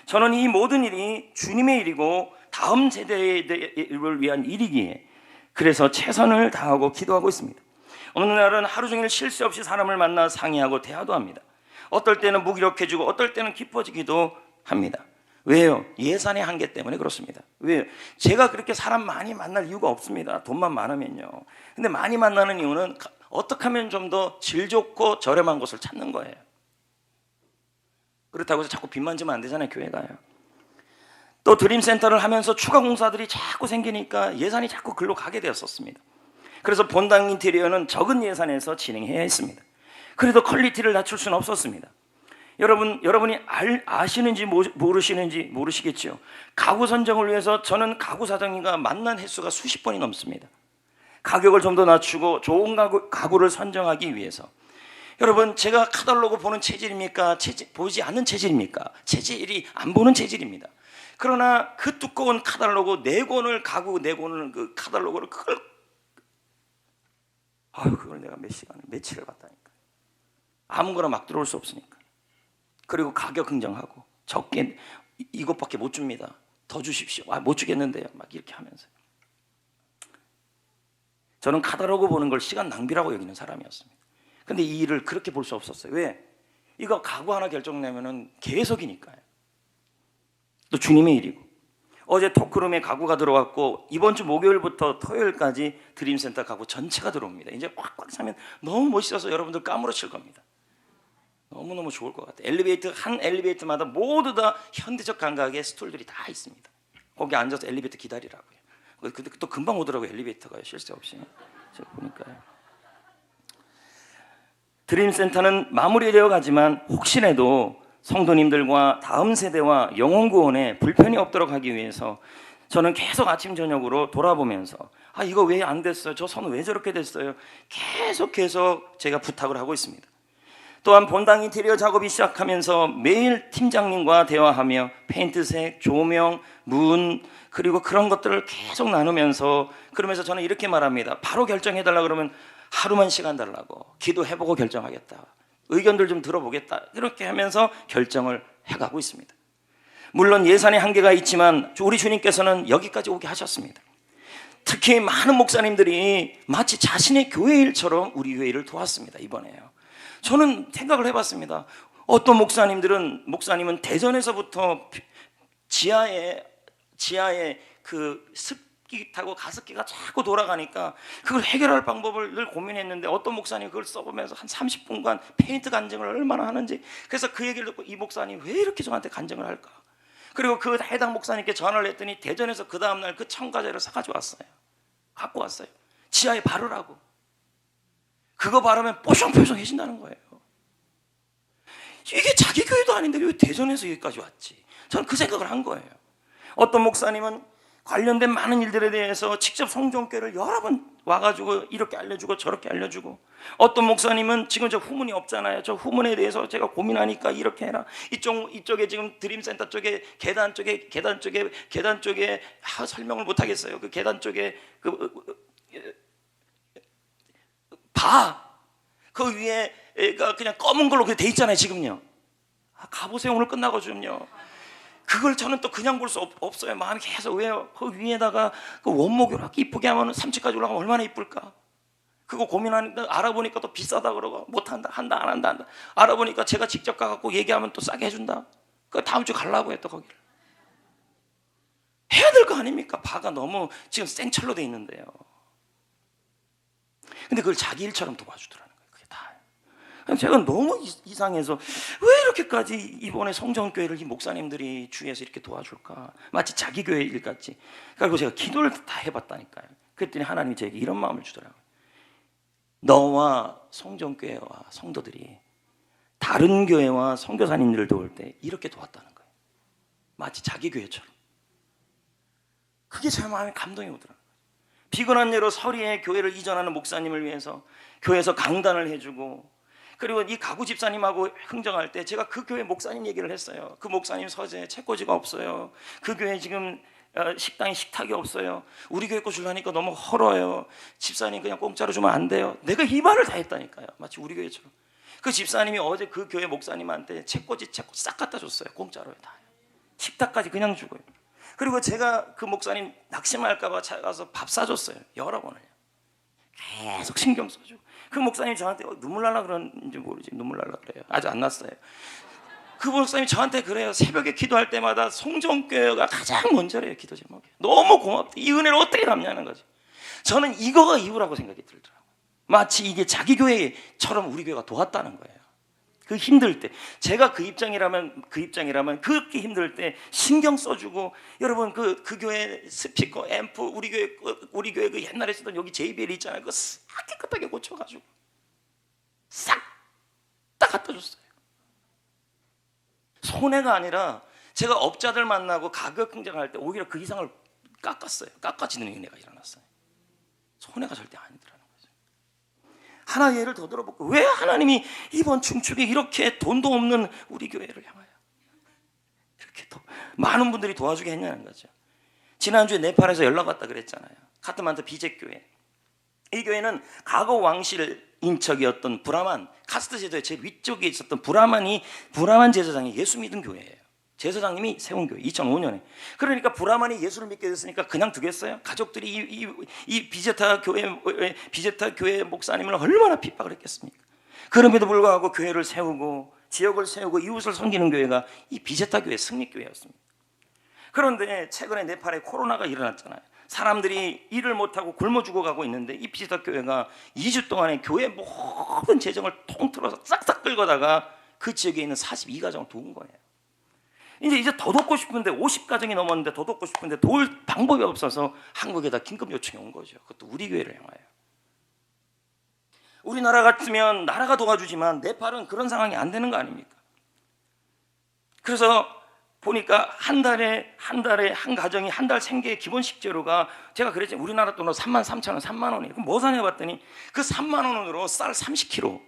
저는 이 모든 일이 주님의 일이고 다음 세대를 위한 일이기에 그래서 최선을 다하고 기도하고 있습니다. 어느 날은 하루 종일 쉴 새 없이 사람을 만나 상의하고 대화도 합니다. 어떨 때는 무기력해지고 어떨 때는 기뻐지기도 합니다. 왜요? 예산의 한계 때문에 그렇습니다. 왜요? 제가 그렇게 사람 많이 만날 이유가 없습니다. 돈만 많으면요. 근데 많이 만나는 이유는 어떻게 하면 좀 더 질 좋고 저렴한 곳을 찾는 거예요. 그렇다고 해서 자꾸 빚만 지면 안 되잖아요. 교회가요. 또 드림센터를 하면서 추가 공사들이 자꾸 생기니까 예산이 자꾸 글로 가게 되었었습니다. 그래서 본당 인테리어는 적은 예산에서 진행해야 했습니다. 그래도 퀄리티를 낮출 수는 없었습니다. 여러분이 아시는지 모르시는지 모르시겠죠. 가구 선정을 위해서 저는 가구 사장님과 만난 횟수가 수십 번이 넘습니다. 가격을 좀 더 낮추고 좋은 가구를 선정하기 위해서. 여러분, 제가 카탈로그 보는 체질입니까? 보지 않는 체질입니까? 체질이 안 보는 체질입니다. 그러나 그 두꺼운 카탈로그 4권을 가구 4권을 그 카탈로그를 그걸 내가 몇 시간을 며칠을 봤다니까. 아무거나 막 들어올 수 없으니까. 그리고 가격 흥정하고 적게 이것밖에 못 줍니다. 더 주십시오. 못 주겠는데요. 막 이렇게 하면서. 저는 카탈로그 보는 걸 시간 낭비라고 여기는 사람이었습니다. 근데 이 일을 그렇게 볼 수 없었어요. 왜? 이거 가구 하나 결정내면은 계속이니까요. 또 주님의 일이고. 어제 토크룸에 가구가 들어왔고 이번 주 목요일부터 토요일까지 드림센터 가구 전체가 들어옵니다. 이제 꽉꽉 차면 너무 멋있어서 여러분들 까무러칠 겁니다. 너무너무 좋을 것 같아요. 한 엘리베이터마다 모두 다 현대적 감각의 스툴들이 다 있습니다. 거기 앉아서 엘리베이터 기다리라고요. 근데 또 금방 오더라고요. 엘리베이터가요. 쉴 새 없이. 제가 보니까요. 드림센터는 마무리되어 가지만 혹시라도 성도님들과 다음 세대와 영혼 구원에 불편이 없도록 하기 위해서 저는 계속 아침 저녁으로 돌아보면서 이거 왜 안 됐어요? 저 선은 왜 저렇게 됐어요? 계속 제가 부탁을 하고 있습니다. 또한 본당 인테리어 작업이 시작하면서 매일 팀장님과 대화하며 페인트색, 조명, 문 그리고 그런 것들을 계속 나누면서 그러면서 저는 이렇게 말합니다. 바로 결정해달라 그러면 하루만 시간 달라고 기도해보고 결정하겠다. 의견들 좀 들어보겠다. 이렇게 하면서 결정을 해가고 있습니다. 물론 예산의 한계가 있지만 우리 주님께서는 여기까지 오게 하셨습니다. 특히 많은 목사님들이 마치 자신의 교회 일처럼 우리 교회 일을 도왔습니다. 이번에요. 저는 생각을 해봤습니다. 어떤 목사님은 대전에서부터 지하에 그 습기 타고 가습기가 자꾸 돌아가니까 그걸 해결할 방법을 늘 고민했는데 어떤 목사님이 그걸 써보면서 한 30분간 페인트 간증을 얼마나 하는지 그래서 그 얘기를 듣고 이 목사님 왜 이렇게 저한테 간증을 할까? 그리고 그 해당 목사님께 전화를 했더니 대전에서 그 다음날 그 첨가제를 사가지고 왔어요. 갖고 왔어요. 지하에 바르라고. 그거 바르면 뽀송뽀송해진다는 거예요. 이게 자기 교회도 아닌데 왜 대전에서 여기까지 왔지? 저는 그 생각을 한 거예요. 어떤 목사님은 관련된 많은 일들에 대해서 직접 성전교회를 여러 번 와가지고 이렇게 알려주고 저렇게 알려주고 어떤 목사님은 지금 저 후문이 없잖아요. 저 후문에 대해서 제가 고민하니까 이렇게 해라. 이쪽에 지금 드림센터 쪽에 계단 쪽에 설명을 못 하겠어요. 그 계단 쪽에 그 위에가 그냥 검은 걸로 돼 있잖아요. 지금요. 가보세요. 오늘 끝나고 좀요. 그걸 저는 또 그냥 볼 수 없어요. 마음이 계속 왜요? 그 위에다가 그 원목으로 이쁘게 하면 3층까지 올라가면 얼마나 이쁠까? 그거 고민하는데 알아보니까 또 비싸다 그러고 못한다, 한다, 안 한다, 한다. 알아보니까 제가 직접 가갖고 얘기하면 또 싸게 해준다. 그 다음 주 가려고 했다 거기를. 해야 될 거 아닙니까? 바가 너무 지금 생철로 돼 있는데요. 근데 그걸 자기 일처럼 도와주더라는 거예요. 그게 다. 제가 너무 이상해서 왜 이렇게까지 이번에 성전교회를 이 목사님들이 주위에서 이렇게 도와줄까? 마치 자기 교회 일 같지. 그리고 제가 기도를 다 해봤다니까요. 그랬더니 하나님이 저에게 이런 마음을 주더라고요. 너와 성전교회와 성도들이 다른 교회와 선교사님들을 도울 때 이렇게 도왔다는 거예요. 마치 자기 교회처럼. 그게 제 마음에 감동이 오더라고요. 피곤한 예로 서리에 교회를 이전하는 목사님을 위해서 교회에서 강단을 해주고, 그리고 이 가구 집사님하고 흥정할 때 제가 그 교회 목사님 얘기를 했어요. 그 목사님 서재에 책꽂이가 없어요. 그 교회 지금 식당에 식탁이 없어요. 우리 교회 거 주려니까 너무 헐어요. 집사님 그냥 공짜로 주면 안 돼요. 내가 이 말을 다 했다니까요. 마치 우리 교회처럼. 그 집사님이 어제 그 교회 목사님한테 책꽂이 싹 갖다 줬어요. 공짜로요. 다. 식탁까지 그냥 주고요. 그리고 제가 그 목사님 낙심할까봐 찾아가서 밥 사줬어요. 여러 번을. 계속 신경 써주고. 그 목사님이 저한테 눈물 날라 그러는지 모르지. 눈물 날라 그래요. 아직 안 났어요. 그 목사님이 저한테 그래요. 새벽에 기도할 때마다 성전교회가 가장 먼저래요. 기도 제목이. 너무 고맙다. 이 은혜를 어떻게 갚냐는 거지. 저는 이거가 이유라고 생각이 들더라고요. 마치 이게 자기 교회처럼 우리 교회가 도왔다는 거예요. 그 힘들 때, 제가 그 입장이라면 그렇게 힘들 때 신경 써주고, 여러분 그 교회 스피커, 앰프, 우리 교회 그 옛날에 쓰던 여기 JBL 있잖아요. 그거 싹 깨끗하게 고쳐가지고 싹 다 갖다 줬어요. 손해가 아니라 제가 업자들 만나고 가격 흥정할 때 오히려 그 이상을 깎았어요. 깎아지는 은혜가 일어났어요. 손해가 절대 아니더라는 거죠. 하나 예를 더 들어볼게요. 왜 하나님이 이번 중축에 이렇게 돈도 없는 우리 교회를 향하여 이렇게 더 많은 분들이 도와주게 했냐는 거죠. 지난주에 네팔에서 연락 왔다 그랬잖아요. 카트만두 비제교회. 이 교회는 과거 왕실 인척이었던 브라만, 카스트 제도의 제일 위쪽에 있었던 브라만 제사장이 예수 믿은 교회예요. 제사장님이 세운 교회 2005년에. 그러니까 브라만이 예수를 믿게 됐으니까 그냥 두겠어요? 가족들이 이 비제타 교회 목사님을 얼마나 핍박을 했겠습니까? 그럼에도 불구하고 교회를 세우고 지역을 세우고 이웃을 섬기는 교회가 이 비제타 교회 승리교회였습니다. 그런데 최근에 네팔에 코로나가 일어났잖아요. 사람들이 일을 못하고 굶어 죽어가고 있는데 이 비제타 교회가 2주 동안에 교회 모든 재정을 통틀어서 싹싹 긁어다가 그 지역에 있는 42가정을 도운 거예요. 이제 더 돕고 싶은데 50가정이 넘었는데 더 돕고 싶은데 도울 방법이 없어서 한국에다 긴급 요청이 온 거죠. 그것도 우리 교회를 향하여. 우리나라 같으면 나라가 도와주지만 네팔은 그런 상황이 안 되는 거 아닙니까? 그래서 보니까 한 달에 한 가정이 한 달 생계 기본 식재료가 제가 그랬지 우리나라 돈으로 33,000원, 3만 원이에요. 그럼 뭐 사냐 봤더니 그 3만 원으로 쌀 30kg,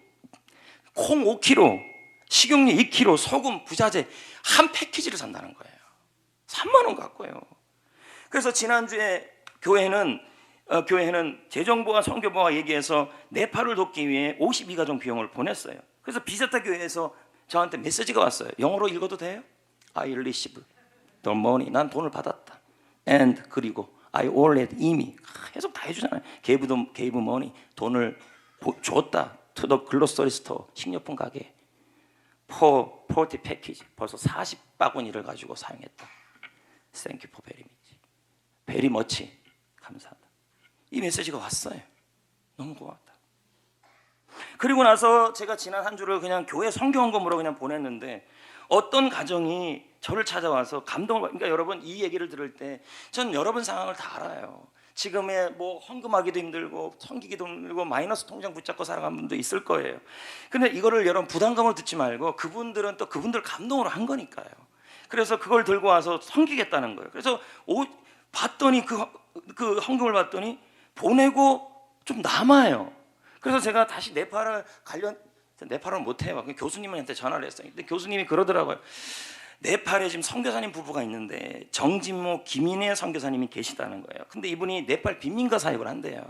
콩 5kg, 식용유 2kg, 소금, 부자재 한 패키지를 산다는 거예요. 3만 원 갖고요. 그래서 지난주에 교회는 재정부와 선교부와 얘기해서 네팔을 돕기 위해 52가정 비용을 보냈어요. 그래서 비제타 교회에서 저한테 메시지가 왔어요. 영어로 읽어도 돼요? I received the money. 난 돈을 받았다. And 그리고 I already 이미 계속 다 해주잖아요. gave money. 돈을 줬다. To the grocery store. 식료품 가게. 40 패키지. 벌써 40바구니를 가지고 사용했다. Thank you for very much. very much. 감사하다. 이 메시지가 왔어요. 너무 고맙다. 그리고 나서 제가 지난 한 주를 그냥 교회 성경헌금으로 그냥 보냈는데 어떤 가정이 저를 찾아와서 감동을 그러니까 여러분 이 얘기를 들을 때 전 여러분 상황을 다 알아요. 지금에 뭐 헌금하기도 힘들고 섬기기도 힘들고 마이너스 통장 붙잡고 살아가는 분도 있을 거예요. 근데 이거를 여러분 부담감으로 듣지 말고 그분들은 또 그분들 감동으로 한 거니까요. 그래서 그걸 들고 와서 섬기겠다는 거예요. 그래서 봤더니 그 헌금을 봤더니 보내고 좀 남아요. 그래서 제가 다시 네팔을 못해요. 교수님한테 전화를 했어요. 근데 교수님이 그러더라고요. 네팔에 지금 선교사님 부부가 있는데 정진모, 김인혜 선교사님이 계시다는 거예요. 근데 이분이 네팔 빈민가 사역을 한대요.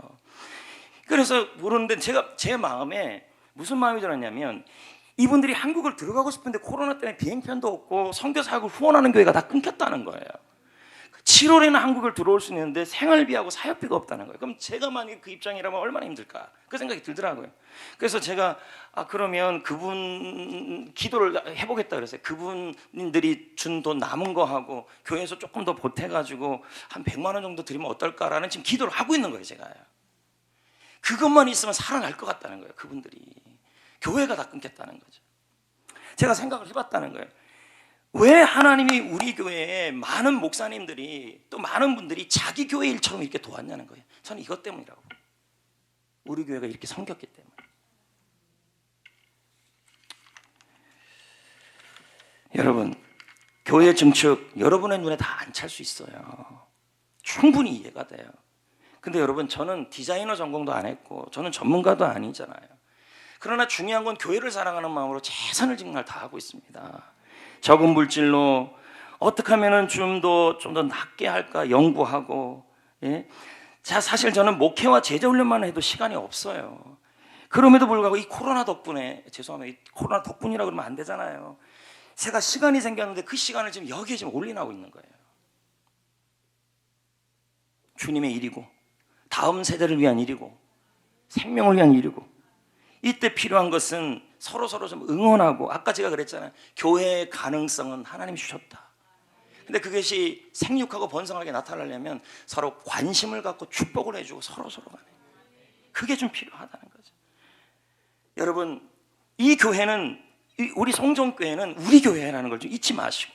그래서 모르는데 제 마음에 무슨 마음이 들었냐면 이분들이 한국을 들어가고 싶은데 코로나 때문에 비행편도 없고 선교 사역을 후원하는 교회가 다 끊겼다는 거예요. 7월에는 한국을 들어올 수 있는데 생활비하고 사역비가 없다는 거예요. 그럼 제가 만약에 그 입장이라면 얼마나 힘들까? 그 생각이 들더라고요. 그래서 제가 그러면 그분 기도를 해보겠다 그랬어요. 그분들이 준 돈 남은 거 하고 교회에서 조금 더 보태가지고 한 100만 원 정도 드리면 어떨까라는 지금 기도를 하고 있는 거예요. 제가요. 그것만 있으면 살아날 것 같다는 거예요. 그분들이. 교회가 다 끊겼다는 거죠. 제가 생각을 해봤다는 거예요. 왜 하나님이 우리 교회에 많은 목사님들이 또 많은 분들이 자기 교회 일처럼 이렇게 도왔냐는 거예요. 저는 이것 때문이라고. 우리 교회가 이렇게 섬겼기 때문에. 여러분, 교회 증축 여러분의 눈에 다 안 찰 수 있어요. 충분히 이해가 돼요. 근데 여러분, 저는 디자이너 전공도 안 했고 저는 전문가도 아니잖아요. 그러나 중요한 건 교회를 사랑하는 마음으로 최선을 정말 다하고 있습니다. 적은 물질로 어떻게 하면 좀 더 낫게 할까 연구하고, 예? 자, 사실 저는 목회와 제자 훈련만 해도 시간이 없어요. 그럼에도 불구하고 이 코로나 덕분에, 죄송합니다, 이 코로나 덕분이라고 그러면 안 되잖아요. 제가 시간이 생겼는데 그 시간을 지금 여기에 지금 올인하고 있는 거예요. 주님의 일이고 다음 세대를 위한 일이고 생명을 위한 일이고, 이때 필요한 것은 서로 좀 응원하고, 아까 제가 그랬잖아요. 교회의 가능성은 하나님이 주셨다. 근데 그것이 생육하고 번성하게 나타나려면 서로 관심을 갖고 축복을 해주고 서로 간에 그게 좀 필요하다는 거죠. 여러분, 이 교회는, 우리 성전교회는 우리 교회라는 걸 좀 잊지 마시고,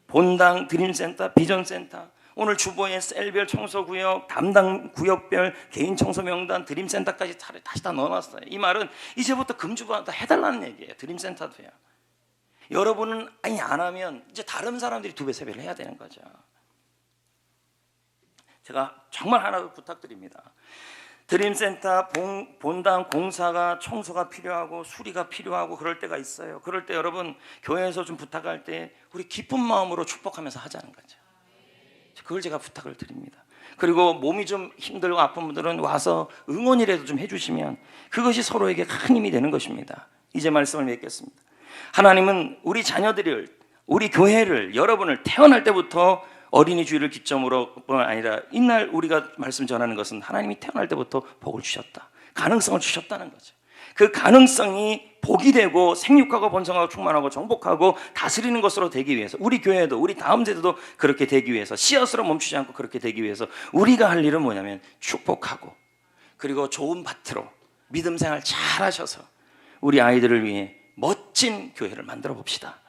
본당, 드림센터, 비전센터, 오늘 주보에 셀별 청소구역, 담당 구역별 개인 청소 명단, 드림센터까지 다시 다 넣어놨어요. 이 말은 이제부터 금주보다 해달라는 얘기예요. 드림센터도요. 여러분은 안 하면 이제 다른 사람들이 2배, 3배를 해야 되는 거죠. 제가 정말 하나 더 부탁드립니다. 드림센터 본당 공사가 청소가 필요하고 수리가 필요하고 그럴 때가 있어요. 그럴 때 여러분, 교회에서 좀 부탁할 때 우리 기쁜 마음으로 축복하면서 하자는 거죠. 그걸 제가 부탁을 드립니다. 그리고 몸이 좀 힘들고 아픈 분들은 와서 응원이라도 좀 해주시면 그것이 서로에게 큰 힘이 되는 것입니다. 이제 말씀을 맺겠습니다. 하나님은 우리 자녀들을, 우리 교회를, 여러분을 태어날 때부터 어린이 주일을 기점으로 뿐만 아니라 이날 우리가 말씀 전하는 것은 하나님이 태어날 때부터 복을 주셨다, 가능성을 주셨다는 거죠. 그 가능성이 복이 되고 생육하고 번성하고 충만하고 정복하고 다스리는 것으로 되기 위해서, 우리 교회도 우리 다음 세대도 그렇게 되기 위해서, 씨앗으로 멈추지 않고 그렇게 되기 위해서 우리가 할 일은 뭐냐면 축복하고, 그리고 좋은 밭으로 믿음 생활 잘 하셔서 우리 아이들을 위해 멋진 교회를 만들어 봅시다.